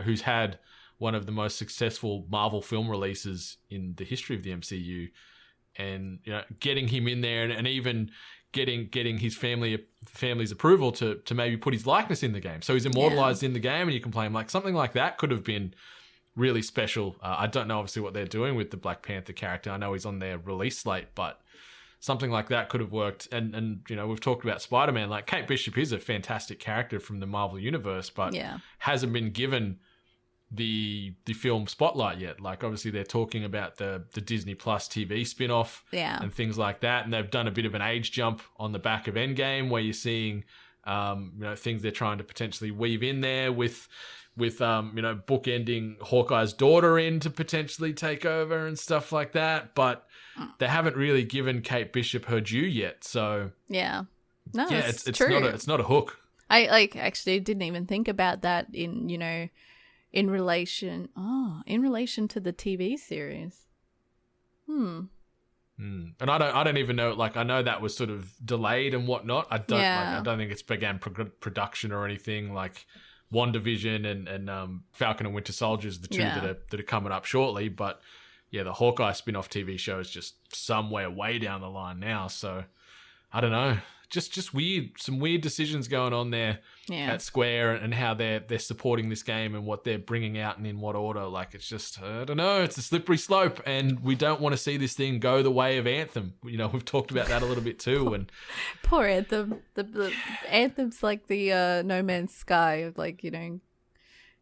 who's had one of the most successful Marvel film releases in the history of the MCU, and getting him in there and even getting his family's approval to maybe put his likeness in the game, so he's immortalized in the game, and you can play him. Like, something like that could have been really special. I don't know obviously what they're doing with the Black Panther character. I know he's on their release slate, but something like that could have worked. And we've talked about Spider-Man. Like, Kate Bishop is a fantastic character from the Marvel universe, but hasn't been given the film spotlight yet. Like, obviously they're talking about the Disney Plus TV spin-off and things like that, and they've done a bit of an age jump on the back of Endgame, where you're seeing things they're trying to potentially weave in there with bookending Hawkeye's daughter in to potentially take over and stuff like that. But they haven't really given Kate Bishop her due yet. So it's it's true. It's not a hook. I actually didn't even think about that in in relation to the TV series. And I don't even know. Like, I know that was sort of delayed and whatnot. I don't think it's began production or anything. Like, WandaVision and Falcon and Winter Soldier is the two that are coming up shortly. But yeah, the Hawkeye spin-off TV show is just somewhere way down the line now. So I don't know. Just weird, some weird decisions going on there at Square and how they're supporting this game and what they're bringing out and in what order. Like, it's just, I don't know, it's a slippery slope, and we don't want to see this thing go the way of Anthem. You know, we've talked about that a little bit too. And poor Anthem. The Anthem's like the No Man's Sky, like, you know,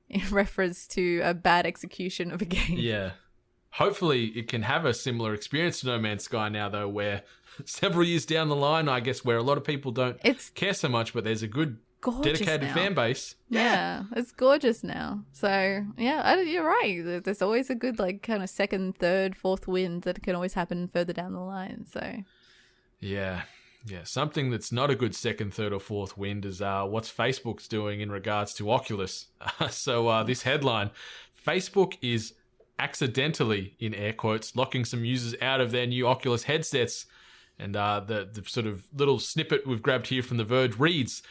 in reference to a bad execution of a game. Yeah. Hopefully it can have a similar experience to No Man's Sky now, though, where several years down the line, I guess, where a lot of people don't care so much, but there's a good dedicated fan base. Yeah, it's gorgeous now. So, yeah, you're right. There's always a good, like, kind of second, third, fourth wind that can always happen further down the line. So, yeah. Something that's not a good second, third, or fourth wind is what's Facebook's doing in regards to Oculus. So, this headline, Facebook is accidentally, in air quotes, locking some users out of their new Oculus headsets. And the sort of little snippet we've grabbed here from The Verge reads,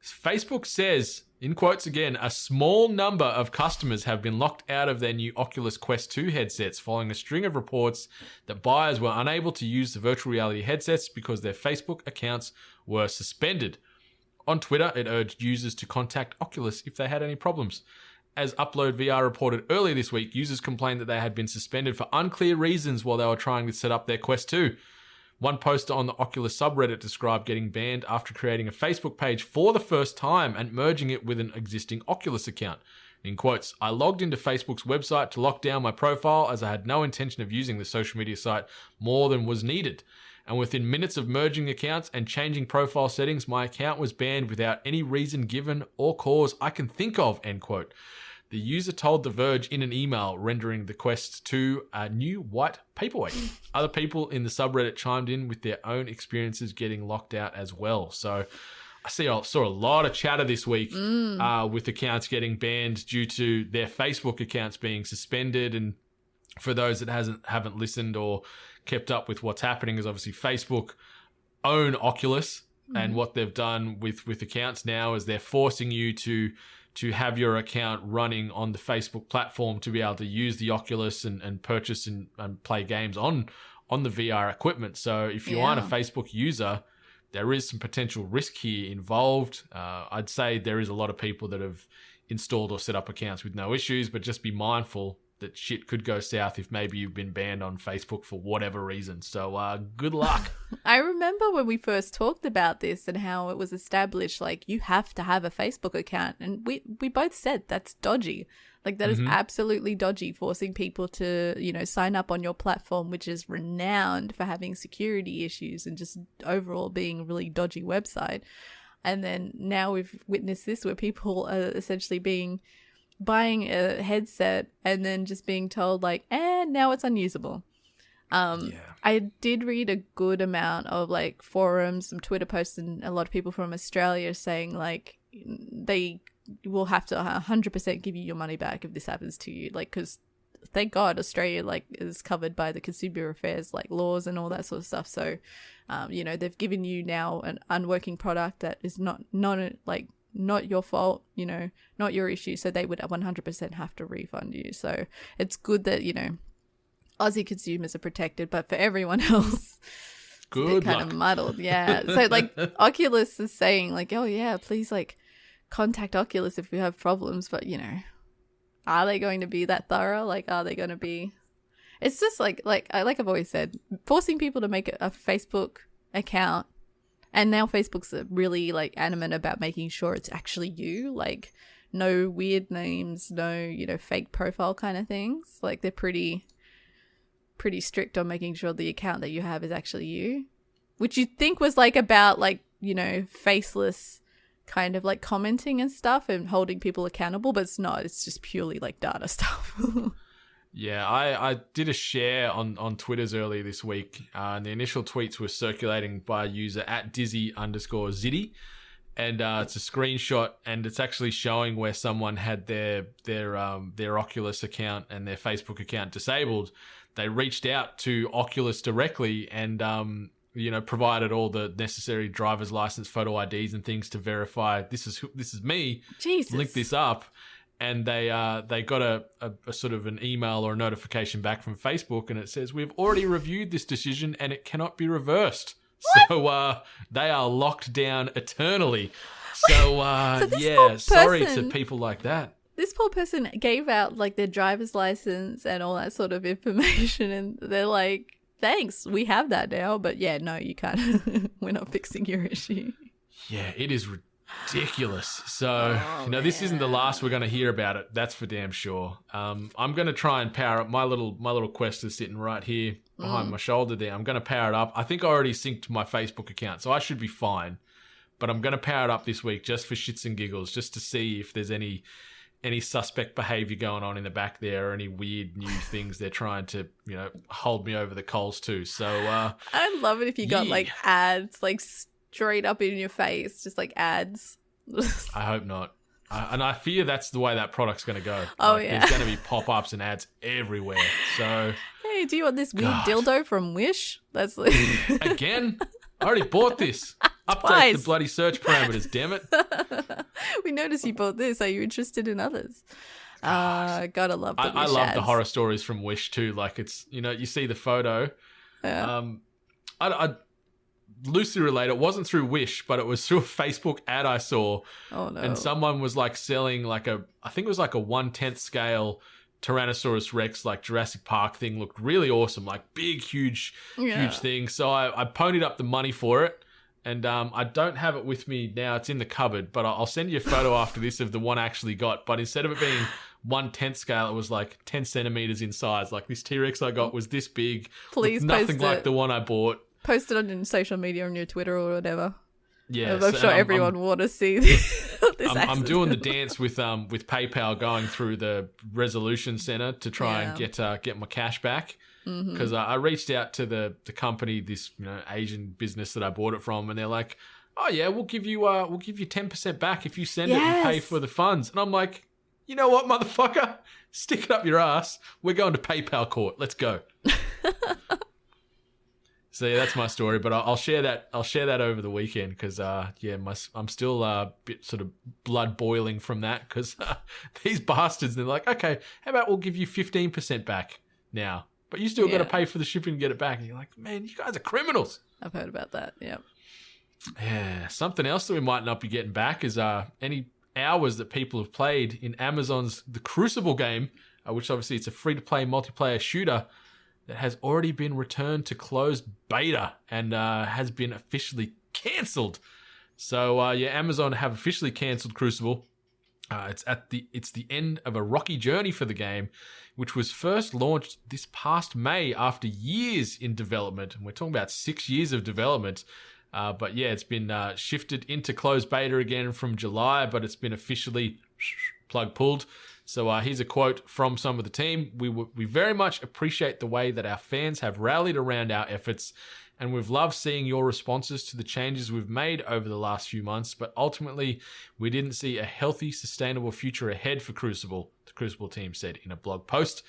Facebook says, in quotes again, a small number of customers have been locked out of their new Oculus Quest 2 headsets following a string of reports that buyers were unable to use the virtual reality headsets because their Facebook accounts were suspended. On Twitter, it urged users to contact Oculus if they had any problems. As Upload VR reported earlier this week, users complained that they had been suspended for unclear reasons while they were trying to set up their Quest 2. One poster on the Oculus subreddit described getting banned after creating a Facebook page for the first time and merging it with an existing Oculus account. In quotes, I logged into Facebook's website to lock down my profile as I had no intention of using the social media site more than was needed. And within minutes of merging accounts and changing profile settings, my account was banned without any reason given or cause I can think of, end quote. The user told The Verge in an email, rendering the Quest 2 a new white paperweight. Other people in the subreddit chimed in with their own experiences getting locked out as well. So I saw a lot of chatter this week with accounts getting banned due to their Facebook accounts being suspended. And for those that haven't listened or kept up with what's happening, is obviously Facebook own Oculus, and what they've done with accounts now is they're forcing you to have your account running on the Facebook platform to be able to use the Oculus and purchase and play games on the VR equipment. So if you aren't a Facebook user, there is some potential risk here involved. I'd say there is a lot of people that have installed or set up accounts with no issues, but just be mindful that shit could go south if maybe you've been banned on Facebook for whatever reason. So good luck. I remember when we first talked about this and how it was established, like, you have to have a Facebook account. And we both said that's dodgy. Like, that is absolutely dodgy, forcing people to, you know, sign up on your platform, which is renowned for having security issues and just overall being a really dodgy website. And then now we've witnessed this where people are essentially buying a headset and then just being told, like, and now it's unusable. I did read a good amount of, like, forums, some Twitter posts, and a lot of people from Australia saying, like, they will have to 100% give you your money back if this happens to you. Like, because thank God Australia, like, is covered by the consumer affairs, like, laws and all that sort of stuff. So, you know, they've given you now an unworking product that is not your fault, you know, not your issue. So they would 100% have to refund you. So it's good that, you know, Aussie consumers are protected, but for everyone else, good kind of muddled. Yeah. So, like, Oculus is saying, like, oh yeah, please, like, contact Oculus if you have problems. But, you know, are they going to be that thorough? Like, are they going to be? It's just like I've always said, forcing people to make a Facebook account. And now Facebook's really, like, adamant about making sure it's actually you, like, no weird names, no, you know, fake profile kind of things. Like, they're pretty strict on making sure the account that you have is actually you, which you'd think was, like, about, like, you know, faceless kind of, like, commenting and stuff and holding people accountable, but it's not. It's just purely, like, data stuff. Yeah, I did a share on Twitter's earlier this week, and the initial tweets were circulating by a user at Dizzy_Ziddy, and it's a screenshot, and it's actually showing where someone had their Oculus account and their Facebook account disabled. They reached out to Oculus directly and provided all the necessary driver's license, photo IDs, and things to verify this is me. Jesus. Link this up, and they got a sort of an email or a notification back from Facebook, and it says, "We've already reviewed this decision, and it cannot be reversed." What? So they are locked down eternally. So, sorry to people like that. This poor person gave out like their driver's license and all that sort of information, and they're like, thanks, we have that now, but yeah, no, you can't. We're not fixing your issue. Yeah, it is ridiculous. So, this isn't the last we're going to hear about it. That's for damn sure. I'm going to try and power up my little Quest is sitting right here behind my shoulder there. I'm going to power it up. I think I already synced my Facebook account, so I should be fine. But I'm going to power it up this week just for shits and giggles, just to see if there's any suspect behavior going on in the back there, or any weird new things they're trying to, hold me over the coals to. So I'd love it if you got like ads, like straight up in your face, just like ads. I hope not. And I fear that's the way that product's going to go. Oh, yeah. There's going to be pop-ups and ads everywhere. So, hey, do you want this weird dildo from Wish? That's again? I already bought this. Update Twice. the bloody search parameters, damn it. We noticed you bought this. Are you interested in others? Gotta love the Wish I love ads. the horror stories from Wish too. Like, it's, you see the photo. Yeah. I loosely relate, it wasn't through Wish, but it was through a Facebook ad I saw. Oh no. And someone was like selling like I think it was like a 1/10 scale Tyrannosaurus Rex, like Jurassic Park thing. Looked really awesome, like big, huge thing. So I ponied up the money for it. And I don't have it with me now. It's in the cupboard, but I'll send you a photo after this of the one I actually got. But instead of it being 1/10 scale, it was like 10 centimeters in size. Like, this T-Rex I got was this big. Please nothing post like it. the one I bought. Post it on social media, on your Twitter or whatever. Yeah, I'm sure everyone will want to see this. I'm doing the dance with PayPal, going through the resolution center to try and get my cash back. Because I reached out to the company, this Asian business that I bought it from, and they're like, "Oh yeah, we'll give you 10% back if you send it and pay for the funds." And I'm like, "You know what, motherfucker? Stick it up your ass. We're going to PayPal court. Let's go." So yeah, that's my story. But I'll share that. I'll share that over the weekend because I'm still a bit sort of blood boiling from that because these bastards. They're like, "Okay, how about we'll give you 15% back now? But you still got to pay for the shipping and get it back." And you're like, "Man, you guys are criminals." I've heard about that. Yep. Yeah. Something else that we might not be getting back is any hours that people have played in Amazon's The Crucible game, which obviously it's a free-to-play multiplayer shooter that has already been returned to closed beta and has been officially cancelled. So Amazon have officially cancelled Crucible. It's the end of a rocky journey for the game, which was first launched this past May after years in development. And we're talking about 6 years of development. But yeah, it's been shifted into closed beta again from July, but it's been officially plug pulled. So here's a quote from some of the team. We very much appreciate the way that our fans have rallied around our efforts, and we've loved seeing your responses to the changes we've made over the last few months, but ultimately, we didn't see a healthy, sustainable future ahead for Crucible, the Crucible team said in a blog post.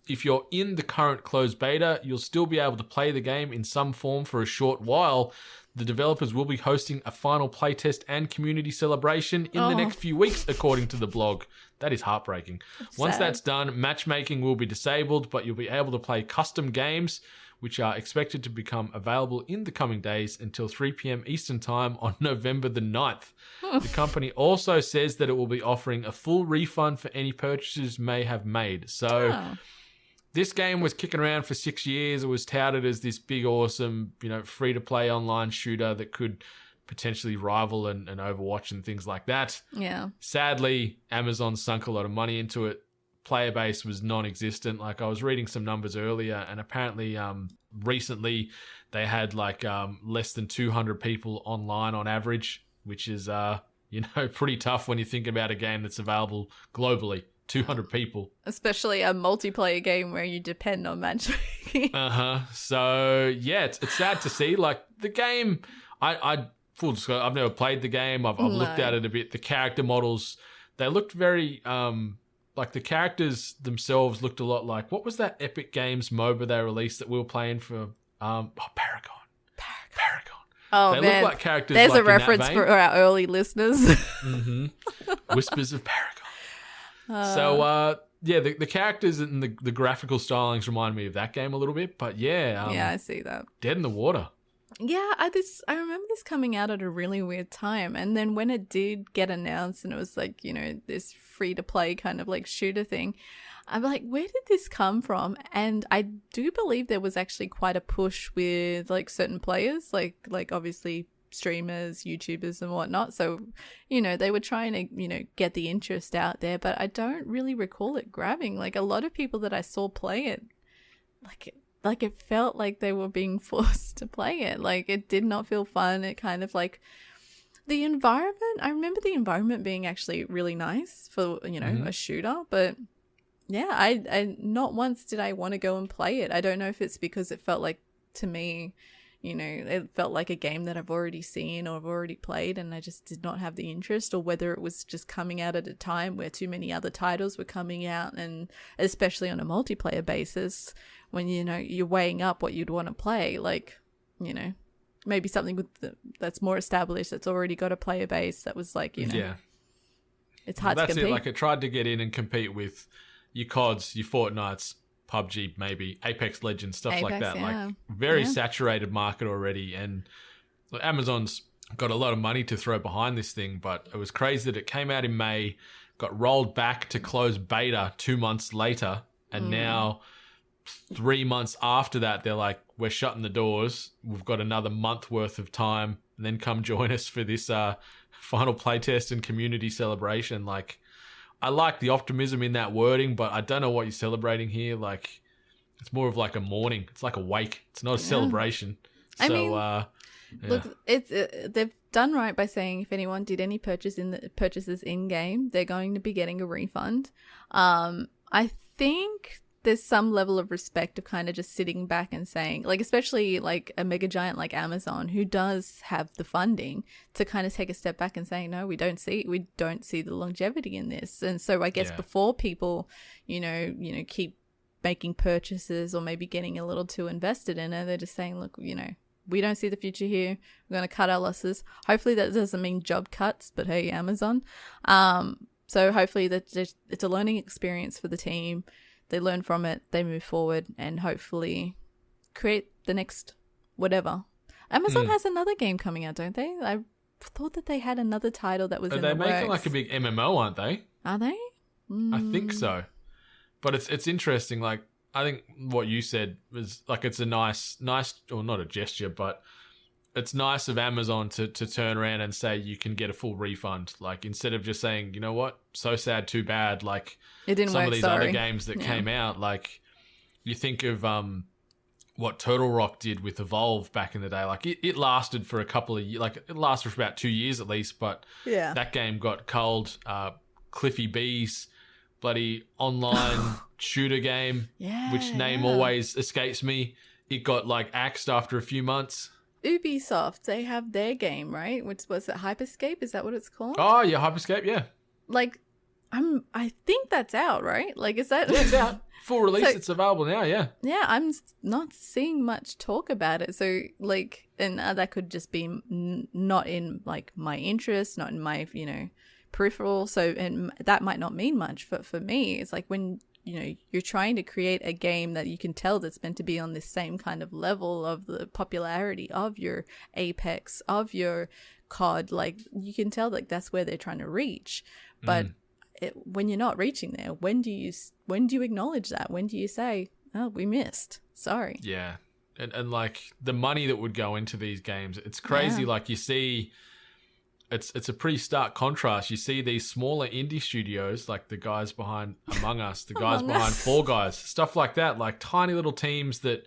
If you're in the current closed beta, you'll still be able to play the game in some form for a short while. The developers will be hosting a final playtest and community celebration in the next few weeks, according to the blog. That is heartbreaking. Once that's done, matchmaking will be disabled, but you'll be able to play custom games, which are expected to become available in the coming days until 3 p.m. Eastern Time on November the 9th. The company also says that it will be offering a full refund for any purchases may have made. So this game was kicking around for 6 years. It was touted as this big, awesome, free-to-play online shooter that could potentially rival and Overwatch and things like that. Yeah. Sadly, Amazon sunk a lot of money into it. Player base was non-existent. Like, I was reading some numbers earlier, and apparently recently they had less than 200 people online on average, which is pretty tough when you think about a game that's available globally. 200 people. Especially a multiplayer game where you depend on matchmaking. So, yeah, it's sad to see. Like, the game, I full disclosure, I've never played the game. I've looked at it a bit. The character models, they looked very like the characters themselves looked a lot like, what was that Epic Games MOBA they released that we were playing for? Paragon. Oh, they man. look like characters. There's like a reference for our early listeners. Whispers of Paragon. So, yeah, the characters and the graphical stylings remind me of that game a little bit. But yeah, Yeah, I see that. Dead in the Water. Yeah, I remember this coming out at a really weird time. And then when it did get announced and it was like, you know, this free-to-play kind of like shooter thing, I'm like, where did this come from? And I do believe there was actually quite a push with like certain players, like obviously streamers, YouTubers and whatnot. So, you know, they were trying to, you know, get the interest out there, but I don't really recall it grabbing. Like a lot of people that I saw play it, like it felt like they were being forced to play it. Like it did not feel fun. It kind of like the environment, I remember the environment being actually really nice for, you know, a shooter, but yeah, I not once did I want to go and play it. I don't know if it's because it felt like, to me, you know, it felt like a game that I've already seen or I've already played and I just did not have the interest, or whether it was just coming out at a time where too many other titles were coming out, and especially on a multiplayer basis when, you know, you're weighing up what you'd want to play, like, you know, maybe something that's more established, that's already got a player base that was like, you know, Yeah. It's hard to compete. That's it. Like it tried to get in and compete with your CODs, your Fortnites, PUBG, maybe Apex Legends, stuff like that. Yeah. Like very saturated market already, and Amazon's got a lot of money to throw behind this thing. But it was crazy that it came out in May, got rolled back to close beta 2 months later, and now 3 months after that, they're like, we're shutting the doors. We've got another month worth of time, and then come join us for this final playtest and community celebration. Like, I like the optimism in that wording, but I don't know what you're celebrating here. Like, it's more of like a mourning. It's like a wake. It's not a celebration. I mean, yeah. Look, they've done right by saying if anyone did any purchases in game, they're going to be getting a refund. I think there's some level of respect of kind of just sitting back and saying, like, especially like a mega giant like Amazon, who does have the funding to kind of take a step back and say, no, we don't see the longevity in this. And so I guess before people, you know, keep making purchases or maybe getting a little too invested in it, they're just saying, look, you know, we don't see the future here. We're going to cut our losses. Hopefully that doesn't mean job cuts, but hey, Amazon. So hopefully that it's a learning experience for the team. They learn from it, they move forward, and hopefully create the next whatever. Amazon has another game coming out, don't they? I thought that they had another title that was in the works. They're making like a big MMO, aren't they? Are they? I think so. But it's interesting. Like, I think what you said was like, it's a nice, or not a gesture, but it's nice of Amazon to turn around and say you can get a full refund. Like, instead of just saying, you know what, so sad, too bad. Like, it didn't some work, of these sorry. other games that came out, like, you think of what Turtle Rock did with Evolve back in the day. Like, it lasted for a couple of years. Like, it lasted for about 2 years at least. But that game got culled. Cliffy B's bloody online shooter game, which name always escapes me. It got like axed after a few months. Ubisoft, they have their game, right? Which was it, Hyperscape? Is that what it's called? Oh yeah, Hyperscape, yeah. Like, I think that's out, right? Like, is that? Yeah, it's out. Full release. So, it's available now. Yeah. Yeah, I'm not seeing much talk about it. So like, and that could just be not in like my interest, not in my peripheral. So, and that might not mean much. But for me, it's like when you're trying to create a game that you can tell that's meant to be on this same kind of level of the popularity of your Apex, of your COD, like you can tell like that's where they're trying to reach. But when you're not reaching there, when do you acknowledge that? When do you say, oh, we missed, sorry? Yeah. And like the money that would go into these games, it's crazy. Like you see, it's a pretty stark contrast. You see these smaller indie studios, like the guys behind Among Us, the guys behind Fall Guys, stuff like that, like tiny little teams that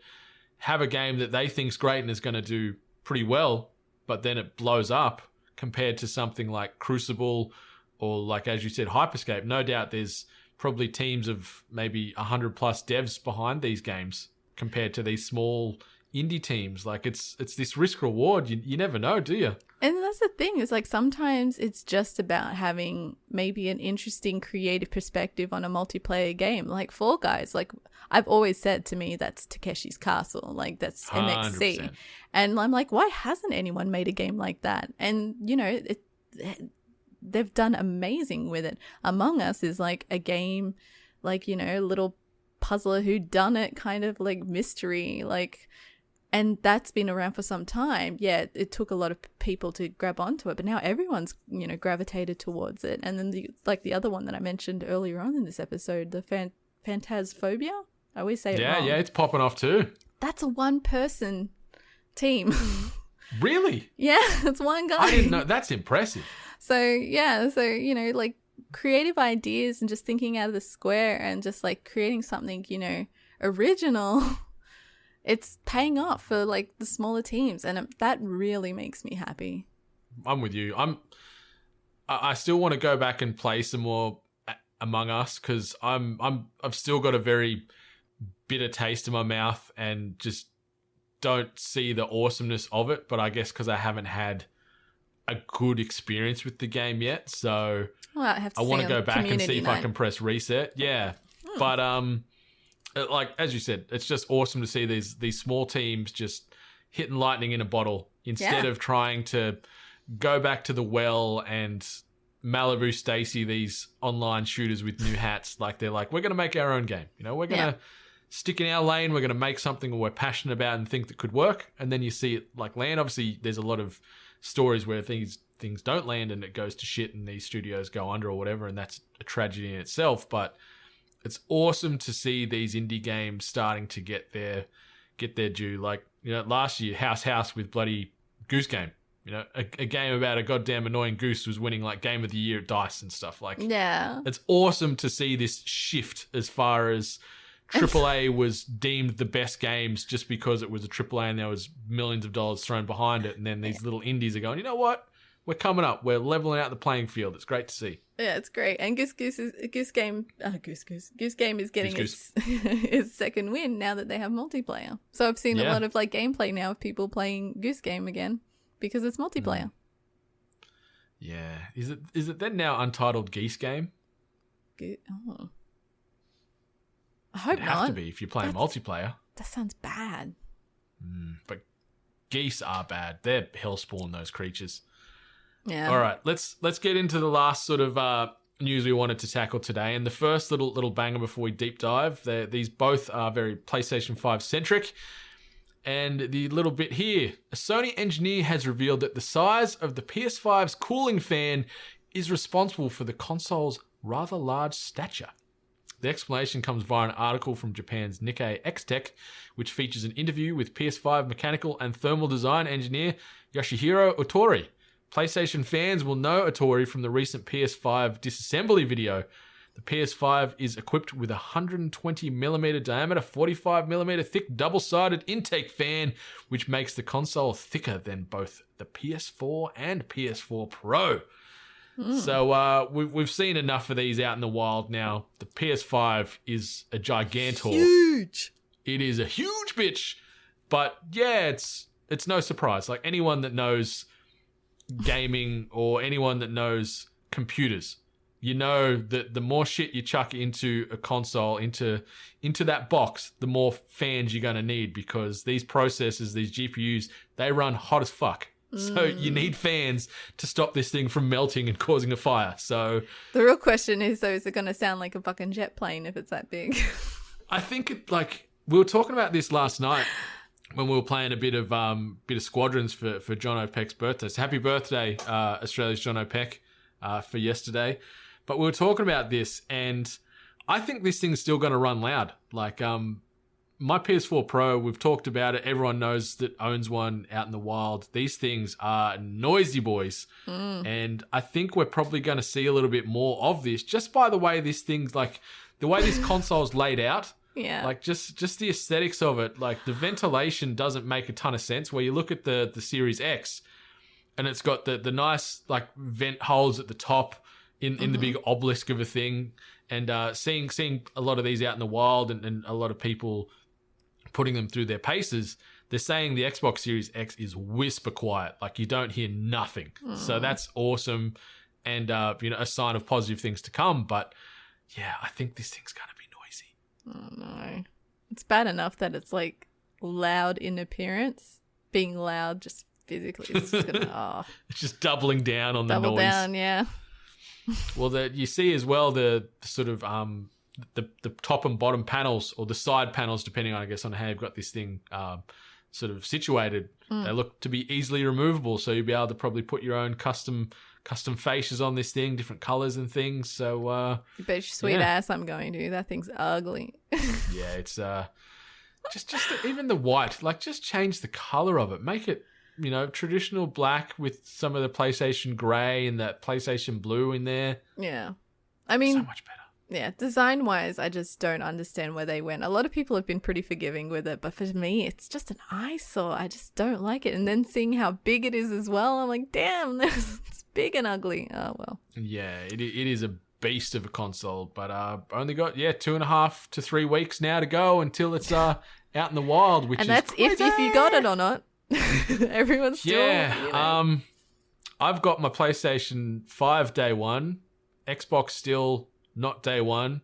have a game that they think's great and is going to do pretty well, but then it blows up compared to something like Crucible or, like, as you said, Hyperscape. No doubt there's probably teams of maybe 100 plus devs behind these games compared to these small indie teams. Like it's this risk reward. You never know, do you? And that's the thing, is like sometimes it's just about having maybe an interesting creative perspective on a multiplayer game. Like Fall Guys, like I've always said, to me, that's Takeshi's Castle. Like that's MXC. 100%. And I'm like, why hasn't anyone made a game like that? And, you know, they've done amazing with it. Among Us is like a game, like, you know, little puzzler who done it kind of like mystery, like, and that's been around for some time. Yeah, it took a lot of people to grab onto it, but now everyone's, you know, gravitated towards it. And then the other one that I mentioned earlier on in this episode, the Phantasphobia. I always say it wrong. Yeah, it's popping off too. That's a one-person team. Really? Yeah, it's one guy. I didn't know. That's impressive. So you know, like creative ideas and just thinking out of the square and just like creating something, you know, original. It's paying off for like the smaller teams, and that really makes me happy. I'm with you. I still want to go back and play some more Among Us, because I've still got a very bitter taste in my mouth and just don't see the awesomeness of it. But I guess because I haven't had a good experience with the game yet, so I want to go back and see if I can press reset. Yeah, but like as you said, it's just awesome to see these small teams just hitting lightning in a bottle instead of trying to go back to the well and Malibu Stacy these online shooters with new hats. Like they're like, we're going to make our own game. You know, we're going to stick in our lane. We're going to make something we're passionate about and think that could work. And then you see it like land. Obviously, there's a lot of stories where things don't land and it goes to shit and these studios go under or whatever, and that's a tragedy in itself. But it's awesome to see these indie games starting to get their due. Like, you know, last year, House with bloody Goose Game. You know, a game about a goddamn annoying goose was winning like Game of the Year at DICE and stuff. Like, yeah, it's awesome to see this shift as far as AAA was deemed the best games just because it was a AAA and there was millions of dollars thrown behind it. And then these little indies are going, you know what? We're coming up. We're leveling out the playing field. It's great to see. Yeah, it's great. And Goose Game is getting its second win now that they have multiplayer. So I've seen a lot of like gameplay now of people playing Goose Game again because it's multiplayer. Yeah. Is it then now Untitled Geese Game? Oh. I hope not. It has to be if you're playing multiplayer. That sounds bad. But geese are bad. They're hellspawn, those creatures. Yeah. All right, let's get into the last sort of news we wanted to tackle today. And the first little banger before we deep dive. These both are very PlayStation 5 centric. And the little bit here, a Sony engineer has revealed that the size of the PS5's cooling fan is responsible for the console's rather large stature. The explanation comes via an article from Japan's Nikkei X-Tech, which features an interview with PS5 mechanical and thermal design engineer Yoshihiro Otori. PlayStation fans will know Otori from the recent PS5 disassembly video. The PS5 is equipped with a 120mm diameter, 45mm thick double-sided intake fan, which makes the console thicker than both the PS4 and PS4 Pro. So we've seen enough of these out in the wild now. The PS5 is a gigantor. Huge. It is a huge bitch. But yeah, it's no surprise. Like anyone that knows gaming or anyone that knows computers, you know that the more shit you chuck into a console, into that box, the more fans you're going to need, because these processors, these GPUs, they run hot as fuck. So you need fans to stop this thing from melting and causing a fire. So the real question is, though, is it going to sound like a fucking jet plane if it's that big? I think we were talking about this last night when we were playing a bit of Squadrons for John O'Peck's birthday. So happy birthday, Australia's John O'Peck, for yesterday. But we were talking about this, and I think this thing's still going to run loud. Like, my PS4 Pro, we've talked about it. Everyone knows that owns one out in the wild. These things are noisy boys. And I think we're probably going to see a little bit more of this just by the way this thing's like, the way this console's laid out. Yeah. Like just the aesthetics of it. Like the ventilation doesn't make a ton of sense where you look at the Series X and it's got the nice like vent holes at the top in the big obelisk of a thing. And seeing a lot of these out in the wild and a lot of people putting them through their paces, they're saying the Xbox Series X is whisper quiet. Like, you don't hear nothing. So that's awesome and, a sign of positive things to come. But, yeah, I think this thing's going to be noisy. Oh, no. It's bad enough that it's, like, loud in appearance. Being loud just physically is just going to, It's just doubling down on the noise. double down, yeah. Well, you see as well the sort of the top and bottom panels, or the side panels, depending on, I guess, on how you've got this thing sort of situated. They look to be easily removable, so you'll be able to probably put your own custom faces on this thing, different colors and things. So You bet your sweet ass I'm going to. That thing's ugly. yeah, it's just even the white, like, just change the color of it, make it traditional black with some of the PlayStation grey and that PlayStation blue in there. Yeah. I mean, So much better. yeah, design-wise, I just don't understand where they went. A lot of people have been pretty forgiving with it, but for me, it's just an eyesore. I just don't like it. And then seeing how big it is as well, I'm like, damn, it's big and ugly. Oh, well. Yeah, it is a beast of a console, but only got 2.5 to 3 weeks now to go until it's out in the wild, which And is that's if you got it or not. Everyone's still, I've got my PlayStation 5 day one, Xbox still not day one,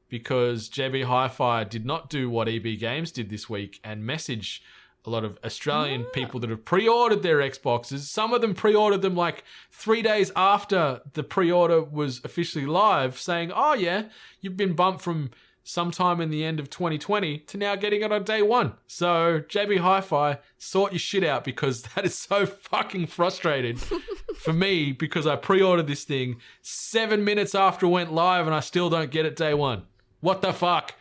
because JB Hi-Fi did not do what EB Games did this week and message a lot of Australian people that have pre-ordered their Xboxes. Some of them pre-ordered them like 3 days after the pre-order was officially live, saying, oh yeah, you've been bumped from sometime in the end of 2020 to now getting it on day one. So JB Hi-Fi, sort your shit out, because that is so fucking frustrated for me, because I pre-ordered this thing 7 minutes after it went live and I still don't get it day one. What the fuck?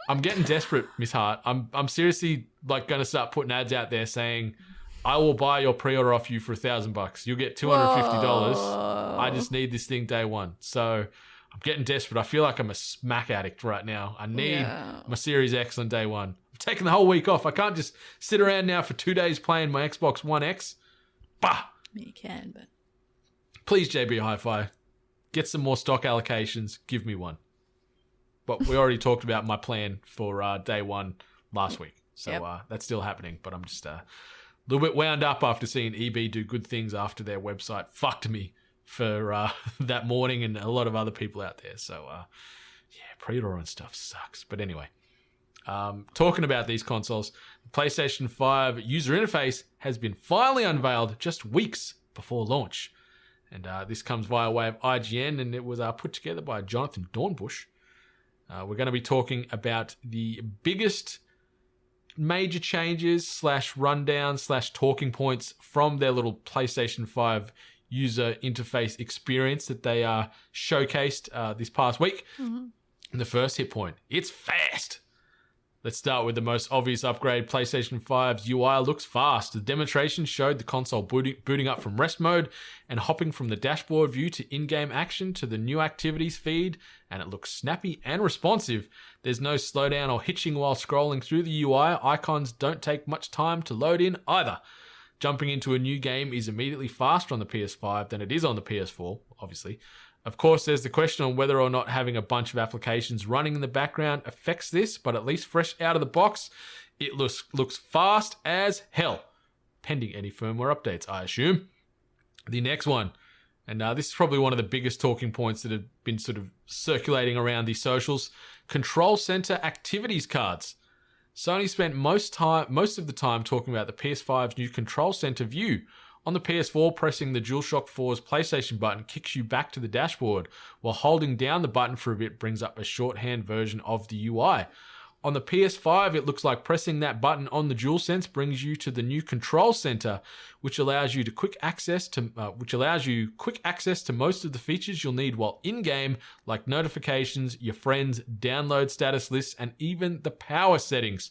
I'm getting desperate, Miss Hart. I'm seriously like going to start putting ads out there saying, I will buy your pre-order off you for $1,000. You'll get $250. I just need this thing day one. So I'm getting desperate. I feel like I'm a smack addict right now. I need my Series X on day one. I've taken the whole week off. I can't just sit around now for 2 days playing my Xbox One X. Bah! You can, but... Please, JB Hi-Fi, get some more stock allocations. Give me one. But we already talked about my plan for day one last week. So that's still happening. But I'm just a little bit wound up after seeing EB do good things after their website fucked me for that morning, and a lot of other people out there. So, pre-order and stuff sucks. But anyway, talking about these consoles, the PlayStation 5 user interface has been finally unveiled just weeks before launch. And this comes via way of IGN, and it was put together by Jonathan Dornbush. We're going to be talking about the biggest major changes / rundown / talking points from their little PlayStation 5 user interface experience that they showcased this past week. And the first hit point, it's fast. Let's start with the most obvious upgrade. PlayStation 5's UI looks fast. The demonstration showed the console booting up from rest mode and hopping from the dashboard view to in-game action to the new activities feed, and it looks snappy and responsive. There's no slowdown or hitching while scrolling through the UI. Icons don't take much time to load in either. Jumping into a new game is immediately faster on the PS5 than it is on the PS4, obviously. Of course, there's the question on whether or not having a bunch of applications running in the background affects this, but at least fresh out of the box, it looks fast as hell. Pending any firmware updates, I assume. The next one, and this is probably one of the biggest talking points that have been sort of circulating around the socials, Control Center activities cards. Sony spent most of the time talking about the PS5's new Control Center view. On the PS4, pressing the DualShock 4's PlayStation button kicks you back to the dashboard, while holding down the button for a bit brings up a shorthand version of the UI. On the PS5, it looks like pressing that button on the DualSense brings you to the new Control Center, which allows you quick access to most of the features you'll need while in-game, like notifications, your friends, download status lists, and even the power settings.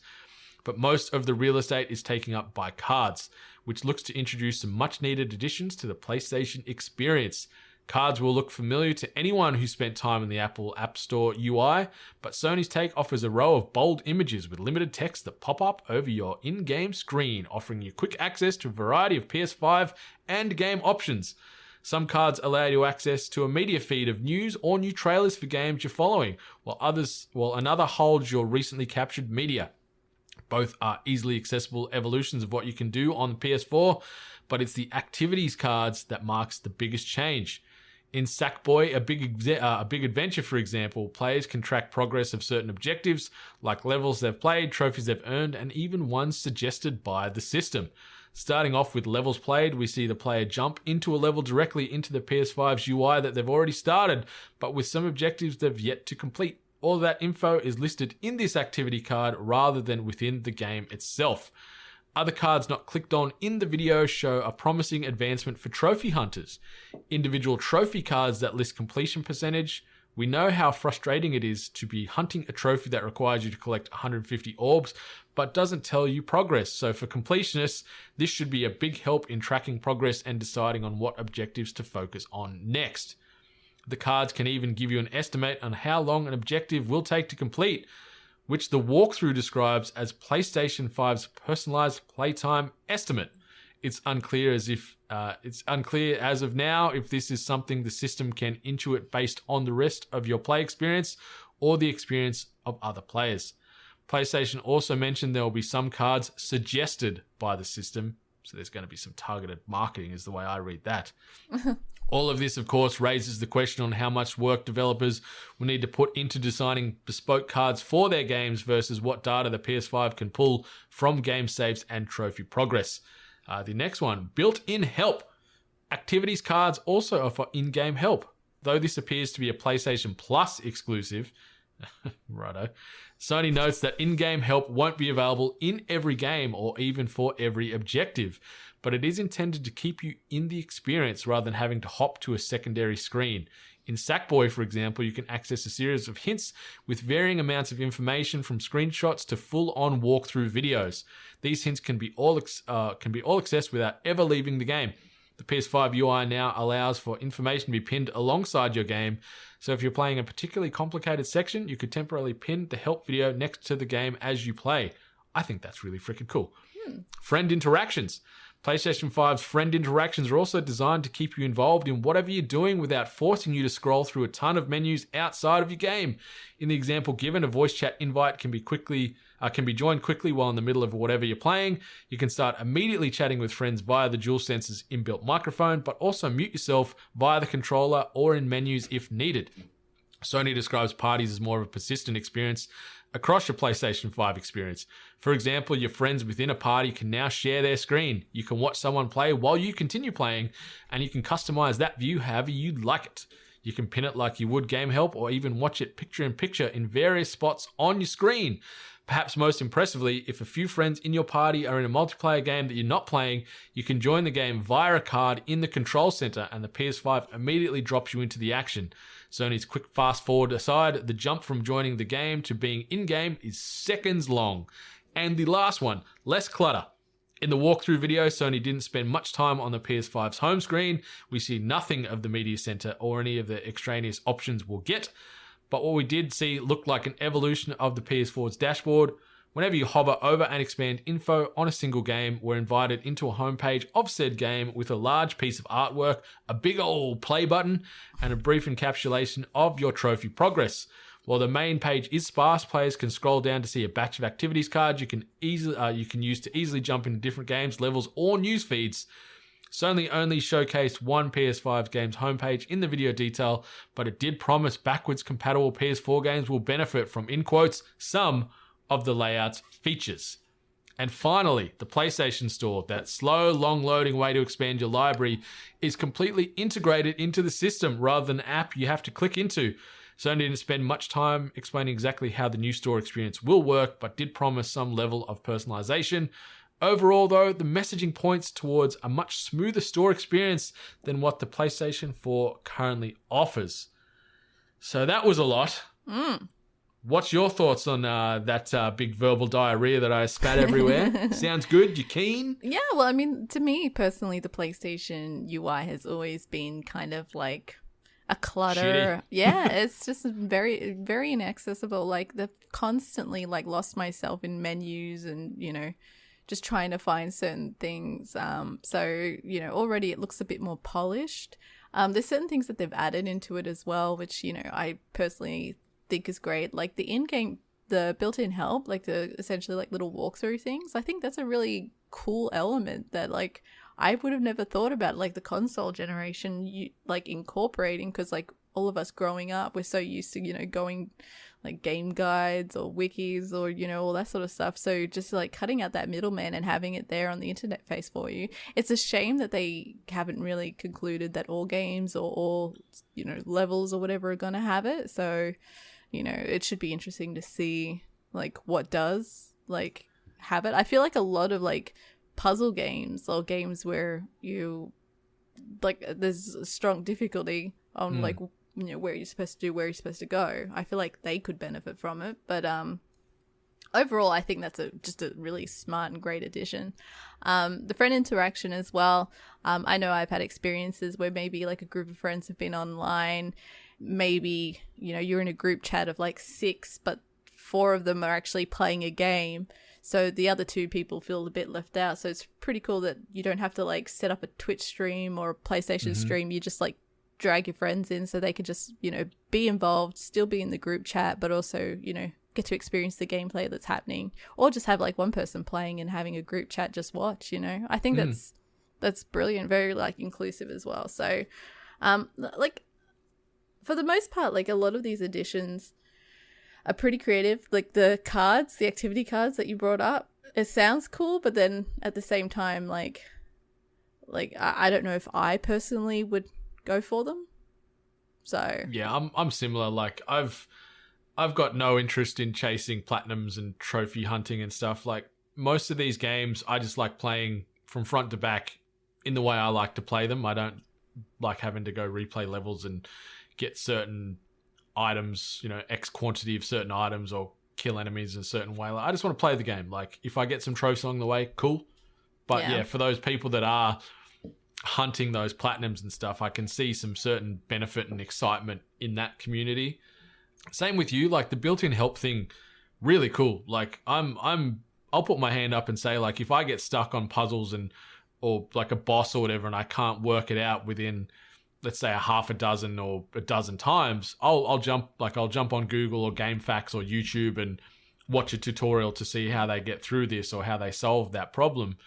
But most of the real estate is taken up by cards, which looks to introduce some much-needed additions to the PlayStation experience. Cards will look familiar to anyone who spent time in the Apple App Store UI, but Sony's take offers a row of bold images with limited text that pop up over your in-game screen, offering you quick access to a variety of PS5 and game options. Some cards allow you access to a media feed of news or new trailers for games you're following, while another holds your recently captured media. Both are easily accessible evolutions of what you can do on the PS4, but it's the activities cards that marks the biggest change. In Sackboy, a big adventure, for example, players can track progress of certain objectives, like levels they've played, trophies they've earned, and even ones suggested by the system. Starting off with levels played, we see the player jump into a level directly into the PS5's UI that they've already started, but with some objectives they've yet to complete. All of that info is listed in this activity card rather than within the game itself. Other cards not clicked on in the video show a promising advancement for trophy hunters. Individual trophy cards that list completion percentage. We know how frustrating it is to be hunting a trophy that requires you to collect 150 orbs, but doesn't tell you progress. So for completionists, this should be a big help in tracking progress and deciding on what objectives to focus on next. The cards can even give you an estimate on how long an objective will take to complete, which the walkthrough describes as PlayStation 5's personalized playtime estimate. It's unclear as of now if this is something the system can intuit based on the rest of your play experience or the experience of other players. PlayStation also mentioned there will be some cards suggested by the system, so there's going to be some targeted marketing is the way I read that. All of this, of course, raises the question on how much work developers will need to put into designing bespoke cards for their games versus what data the PS5 can pull from game saves and trophy progress. The next one, built-in help. Activities cards also offer in-game help. Though this appears to be a PlayStation Plus exclusive, righto, Sony notes that in-game help won't be available in every game or even for every objective, but it is intended to keep you in the experience rather than having to hop to a secondary screen. In Sackboy, for example, you can access a series of hints with varying amounts of information from screenshots to full-on walkthrough videos. These hints can be all accessed without ever leaving the game. The PS5 UI now allows for information to be pinned alongside your game, so if you're playing a particularly complicated section, you could temporarily pin the help video next to the game as you play. I think that's really freaking cool. Friend interactions. PlayStation 5's friend interactions are also designed to keep you involved in whatever you're doing without forcing you to scroll through a ton of menus outside of your game. In the example given, a voice chat invite can be joined quickly while in the middle of whatever you're playing. You can start immediately chatting with friends via the DualSense's inbuilt microphone, but also mute yourself via the controller or in menus if needed. Sony describes parties as more of a persistent experience across your PlayStation 5 experience. For example, your friends within a party can now share their screen. You can watch someone play while you continue playing, and you can customize that view however you'd like it. You can pin it like you would Game Help or even watch it picture-in-picture in various spots on your screen. Perhaps most impressively, if a few friends in your party are in a multiplayer game that you're not playing, you can join the game via a card in the control center and the PS5 immediately drops you into the action. Sony's quick fast forward aside, the jump from joining the game to being in-game is seconds long. And the last one, less clutter. In the walkthrough video, Sony didn't spend much time on the PS5's home screen. We see nothing of the media center or any of the extraneous options we'll get. But what we did see looked like an evolution of the PS4's dashboard. Whenever you hover over and expand info on a single game, we're invited into a homepage of said game with a large piece of artwork, a big old play button, and a brief encapsulation of your trophy progress. While the main page is sparse, players can scroll down to see a batch of activities cards you can use to easily jump into different games, levels, or news feeds. Sony only showcased one PS5 game's homepage in the video detail, but it did promise backwards compatible PS4 games will benefit from, in quotes, some of the layout's features. And finally, the PlayStation Store, that slow, long-loading way to expand your library, is completely integrated into the system rather than an app you have to click into. Sony didn't spend much time explaining exactly how the new store experience will work, but did promise some level of personalization. Overall, though, the messaging points towards a much smoother store experience than what the PlayStation 4 currently offers. So that was a lot. What's your thoughts on that big verbal diarrhea that I spat everywhere? Sounds good? You keen? Yeah, well, I mean, to me personally, the PlayStation UI has always been kind of like a clutter. Shitty. Yeah, it's just very, very inaccessible. Like, they've constantly like lost myself in menus and, you know, just trying to find certain things. So, you know, already it looks a bit more polished. There's certain things that they've added into it as well, which, you know, I personally think is great. Like the in-game the built-in help, like the essentially like little walkthrough things, I think that's a really cool element that like I would have never thought about, like the console generation, you like incorporating, because like all of us growing up, we're so used to, you know, going like game guides or wikis or, you know, all that sort of stuff. So just like cutting out that middleman and having it there on the internet face for you. It's a shame that they haven't really concluded that all games or all, you know, levels or whatever are going to have it. So, you know, it should be interesting to see like what does like have it. I feel like a lot of like puzzle games or games where you like there's a strong difficulty on like, you know, where you're supposed to do, where you're supposed to go. I feel like they could benefit from it, but overall I think that's just a really smart and great addition. The friend interaction as well. I know I've had experiences where maybe like a group of friends have been online, maybe, you know, you're in a group chat of like 6, but 4 of them are actually playing a game, so the other 2 people feel a bit left out. So it's pretty cool that you don't have to like set up a Twitch stream or a PlayStation stream. You just like drag your friends in so they could just, you know, be involved, still be in the group chat, but also, you know, get to experience the gameplay that's happening, or just have like one person playing and having a group chat just watch, you know. I think that's brilliant, very like inclusive as well. So like for the most part, like a lot of these additions are pretty creative. Like the cards, the activity cards that you brought up, it sounds cool, but then at the same time, like I don't know if I personally would go for them. So yeah, I'm similar. Like I've got no interest in chasing platinums and trophy hunting and stuff. Like most of these games, I just like playing from front to back in the way I like to play them. I don't like having to go replay levels and get certain items, you know, X quantity of certain items or kill enemies in a certain way. Like, I just want to play the game. Like if I get some trophies along the way, cool. But yeah, for those people that are hunting those platinums and stuff, I can see some certain benefit and excitement in that community. Same with you, like the built-in help thing, really cool. Like I'll put my hand up and say, like, if I get stuck on puzzles or like a boss or whatever and I can't work it out within, let's say, a half a dozen or a dozen times, I'll jump on Google or GameFAQs or YouTube and watch a tutorial to see how they get through this or how they solve that problem,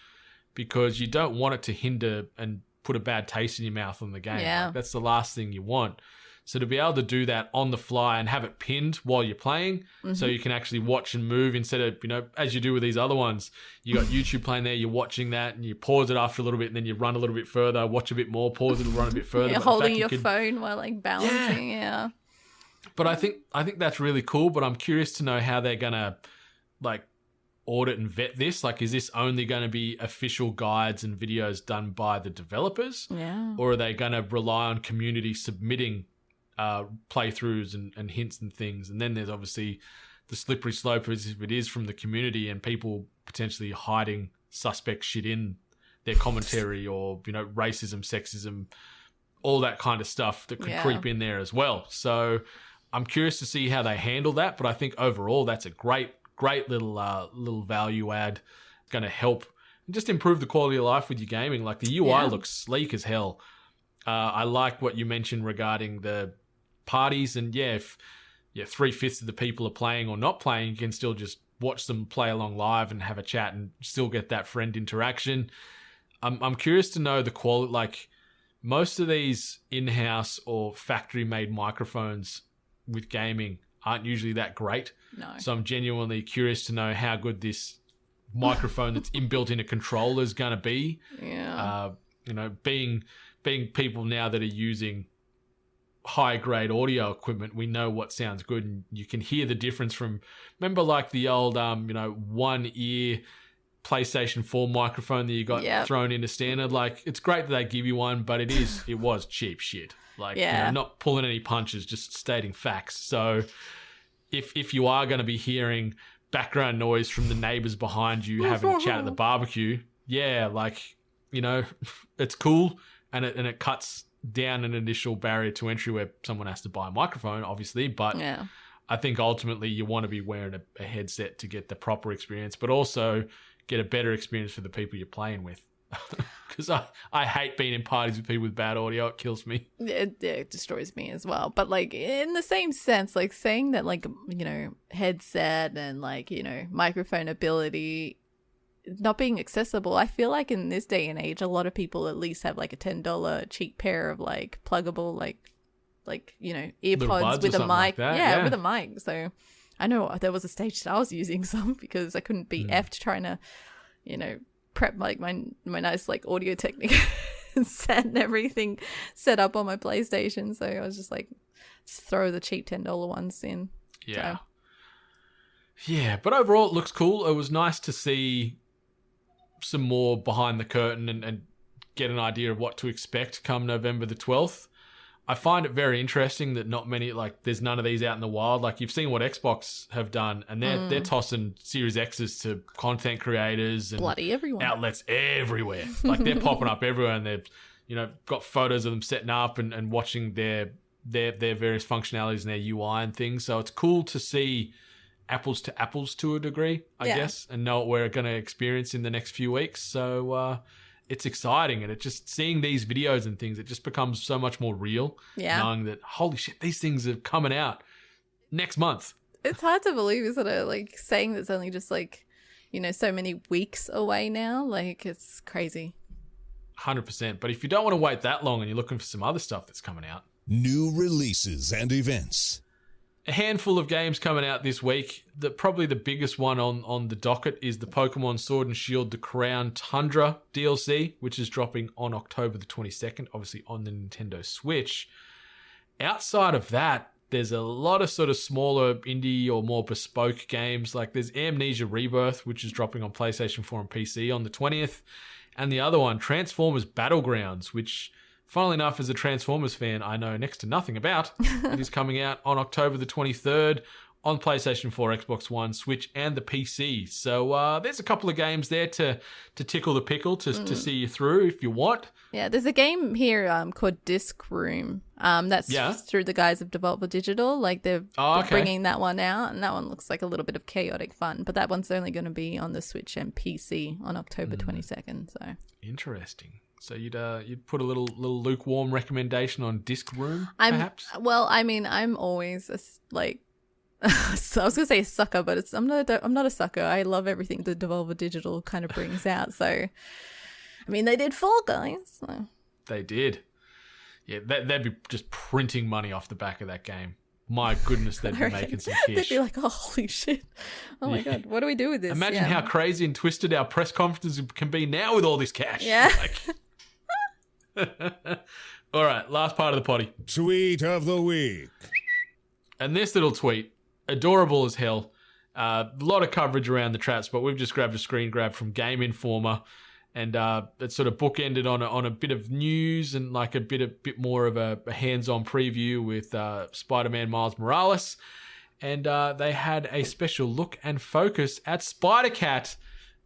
because you don't want it to hinder and put a bad taste in your mouth on the game. Yeah. Like, that's the last thing you want. So to be able to do that on the fly and have it pinned while you're playing, so you can actually watch and move instead of, you know, as you do with these other ones, you got YouTube playing there, you're watching that and you pause it after a little bit and then you run a little bit further, watch a bit more, pause it, run a bit further. You're holding your phone while like balancing, yeah. But I think that's really cool, but I'm curious to know how they're going to like audit and vet this. Like, is this only going to be official guides and videos done by the developers? Yeah. Or are they going to rely on community submitting playthroughs and hints and things? And then there's obviously the slippery slope if it is from the community and people potentially hiding suspect shit in their commentary or, you know, racism, sexism, all that kind of stuff that could creep in there as well. So I'm curious to see how they handle that, but I think overall that's a great little value add. Going to help just improve the quality of life with your gaming. Like the UI looks sleek as hell. I like what you mentioned regarding the parties, and if 3/5 of the people are playing or not playing, you can still just watch them play along live and have a chat and still get that friend interaction. I'm curious to know the quality. Like most of these in-house or factory-made microphones with gaming aren't usually that great. No. So I'm genuinely curious to know how good this microphone that's inbuilt in a controller is going to be. Yeah. You know, being people now that are using high grade audio equipment, we know what sounds good, and you can hear the difference from, remember like the old one ear PlayStation 4 microphone that you got thrown into standard. Like, it's great that they give you one, but it was cheap shit. Like, you know, not pulling any punches, just stating facts. So if you are going to be hearing background noise from the neighbors behind you having a chat at the barbecue, like, you know, it's cool, and it cuts down an initial barrier to entry where someone has to buy a microphone, obviously. But I think ultimately you want to be wearing a headset to get the proper experience, but also get a better experience for the people you're playing with. Because I hate being in parties with people with bad audio. It kills me. It destroys me as well. But like in the same sense, like saying that like, you know, headset and like, you know, microphone ability not being accessible, I feel like in this day and age, a lot of people at least have like a $10 cheap pair of like pluggable, like, you know, earpods with a mic. Like that, yeah, with a mic. So I know there was a stage that I was using some because I couldn't be effed trying to, you know, prep like my nice like Audio Technica set and everything set up on my PlayStation. So I was just like, just throw the cheap $10 ones in. Yeah. So. Yeah, but overall it looks cool. It was nice to see some more behind the curtain and get an idea of what to expect come November the 12th. I find it very interesting that not many, like, there's none of these out in the wild. Like, you've seen what Xbox have done, and they're tossing Series X's to content creators and bloody everyone, outlets everywhere. Like, they're popping up everywhere, and they've, you know, got photos of them setting up and watching their various functionalities and their UI and things. So it's cool to see apples to apples to a degree, I guess, and know what we're going to experience in the next few weeks. So it's exciting, and it just seeing these videos and things, it just becomes so much more real. Yeah, knowing that holy shit, these things are coming out next month. It's hard to believe, isn't it? Like saying that's only just like, you know, so many weeks away now. Like it's crazy. 100%. But if you don't want to wait that long and you're looking for some other stuff that's coming out, new releases and events. A handful of games coming out this week. Probably the biggest one on the docket is the Pokemon Sword and Shield: The Crown Tundra DLC, which is dropping on October the 22nd, obviously on the Nintendo Switch. Outside of that, there's a lot of sort of smaller indie or more bespoke games. Like there's Amnesia Rebirth, which is dropping on PlayStation 4 and PC on the 20th. And the other one, Transformers Battlegrounds, which, funnily enough, as a Transformers fan, I know next to nothing about. It is coming out on October the 23rd on PlayStation 4, Xbox One, Switch, and the PC. So there's a couple of games there to tickle the pickle, to see you through if you want. Yeah, there's a game here called Disc Room. That's through the guys of Devolver Digital. Like they're bringing that one out, and that one looks like a little bit of chaotic fun. But that one's only going to be on the Switch and PC on October 22nd. So interesting. So you'd put a little lukewarm recommendation on Disc Room, perhaps? Well, I mean, I'm always I was gonna say a sucker, but I'm not a sucker. I love everything that Devolver Digital kind of brings out. So, I mean, they did Fall Guys. So. They did. Yeah, they'd be just printing money off the back of that game. My goodness, they'd be making some cash. They'd be like, oh, holy shit. Oh my God, what do we do with this? Imagine how crazy and twisted our press conferences can be now with all this cash. Yeah. All right, last part of the potty. Tweet of the week. And this little tweet, adorable as hell. A lot of coverage around the traps, but we've just grabbed a screen grab from Game Informer, and it sort of bookended on a bit of news and like a bit more of a hands-on preview with Spider-Man Miles Morales, and they had a special look and focus at Spider-Cat,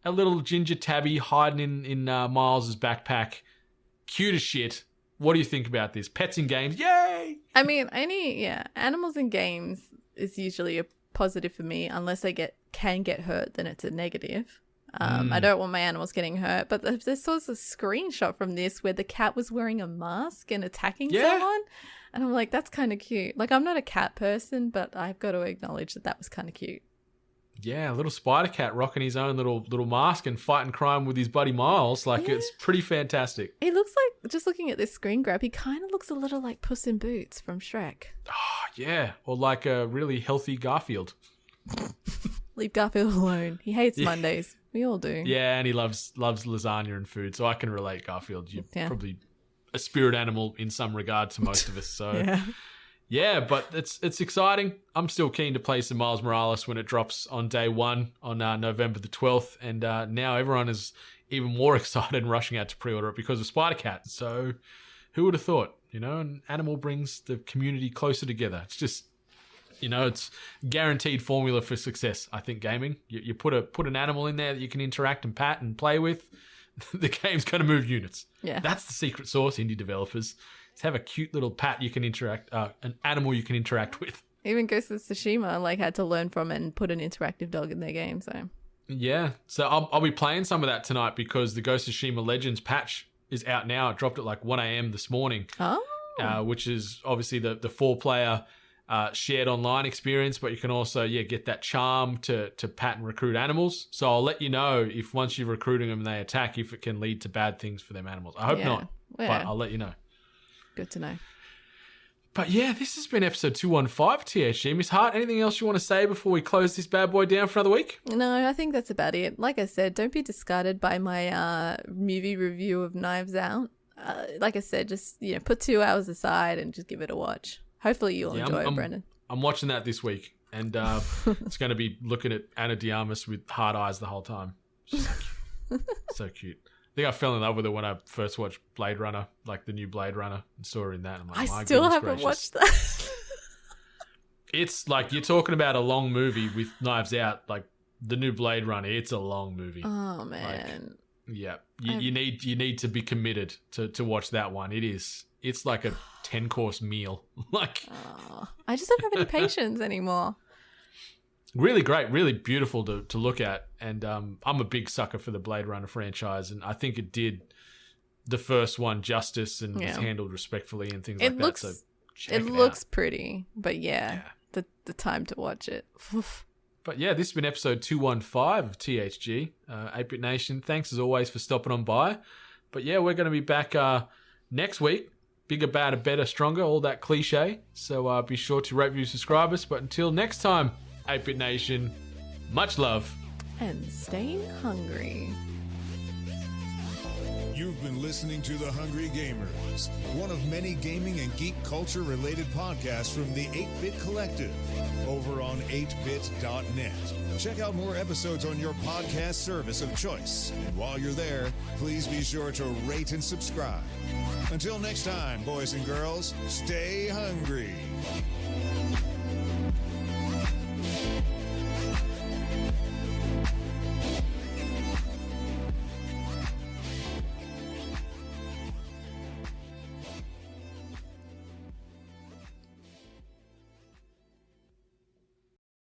a little ginger tabby hiding in Miles' backpack. Cute as shit. What do you think about this? Pets in games, yay! I mean, animals in games is usually a positive for me, unless they can get hurt, then it's a negative. I don't want my animals getting hurt, but there's also a screenshot from this where the cat was wearing a mask and attacking someone, and I'm like, that's kind of cute. Like, I'm not a cat person, but I've got to acknowledge that was kind of cute. Yeah, a little Spider-Cat rocking his own little mask and fighting crime with his buddy Miles. Like, it's pretty fantastic. He looks like, just looking at this screen grab, he kind of looks a little like Puss in Boots from Shrek. Oh, yeah. Or like a really healthy Garfield. Leave Garfield alone. He hates Mondays. We all do. Yeah, and he loves lasagna and food, so I can relate, Garfield. You're probably a spirit animal in some regard to most of us, so... Yeah, but it's exciting. I'm still keen to play some Miles Morales when it drops on day one on November the 12th. And now everyone is even more excited and rushing out to pre-order it because of Spider-Cat. So who would have thought? You know, an animal brings the community closer together. It's just, you know, it's guaranteed formula for success, I think, gaming. You put an animal in there that you can interact and pat and play with, the game's going to move units. Yeah. That's the secret sauce, indie developers. Have a cute little pet you can interact, an animal you can interact with. Even Ghost of Tsushima had to learn from and put an interactive dog in their game. So Yeah, so I'll be playing some of that tonight because the Ghost of Tsushima Legends patch is out now. It dropped at like 1 a.m. this morning, which is obviously the 4-player shared online experience, but you can also get that charm to pat and recruit animals. So I'll let you know if once you're recruiting them and they attack, if it can lead to bad things for them animals. I hope not, but I'll let you know. Good to know. But yeah, this has been episode 215, THG. Miss Hart, anything else you want to say before we close this bad boy down for another week? No, I think that's about it. Like I said, don't be discarded by my movie review of Knives Out. Like I said, just put 2 hours aside and just give it a watch. Hopefully you'll enjoy it, Brendan. I'm watching that this week, and it's going to be looking at Ana de Armas with hard eyes the whole time. She's so cute. So cute. I think I fell in love with her when I first watched Blade Runner, like the new Blade Runner, and saw her in that. I'm like, I still haven't watched that. It's like you're talking about a long movie with Knives Out, like the new Blade Runner. It's a long movie. Oh man. Like, you need to be committed to watch that one. It's like a 10-course meal. Like I just don't have any patience anymore. Really great, really beautiful to look at, and I'm a big sucker for the Blade Runner franchise, and I think it did the first one justice and was handled respectfully and things like that. So it looks pretty, but the time to watch it. But yeah, this has been episode 215 of THG, 8-Bit Nation. Thanks as always for stopping on by. But yeah, we're going to be back next week. Bigger, badder, better, stronger, all that cliche. So be sure to rate, review, subscribe us. But until next time, 8-Bit Nation, much love. And stay hungry. You've been listening to The Hungry Gamers, one of many gaming and geek culture related podcasts from the 8-Bit Collective over on 8bit.net. Check out more episodes on your podcast service of choice. And while you're there, please be sure to rate and subscribe. Until next time, boys and girls, stay hungry.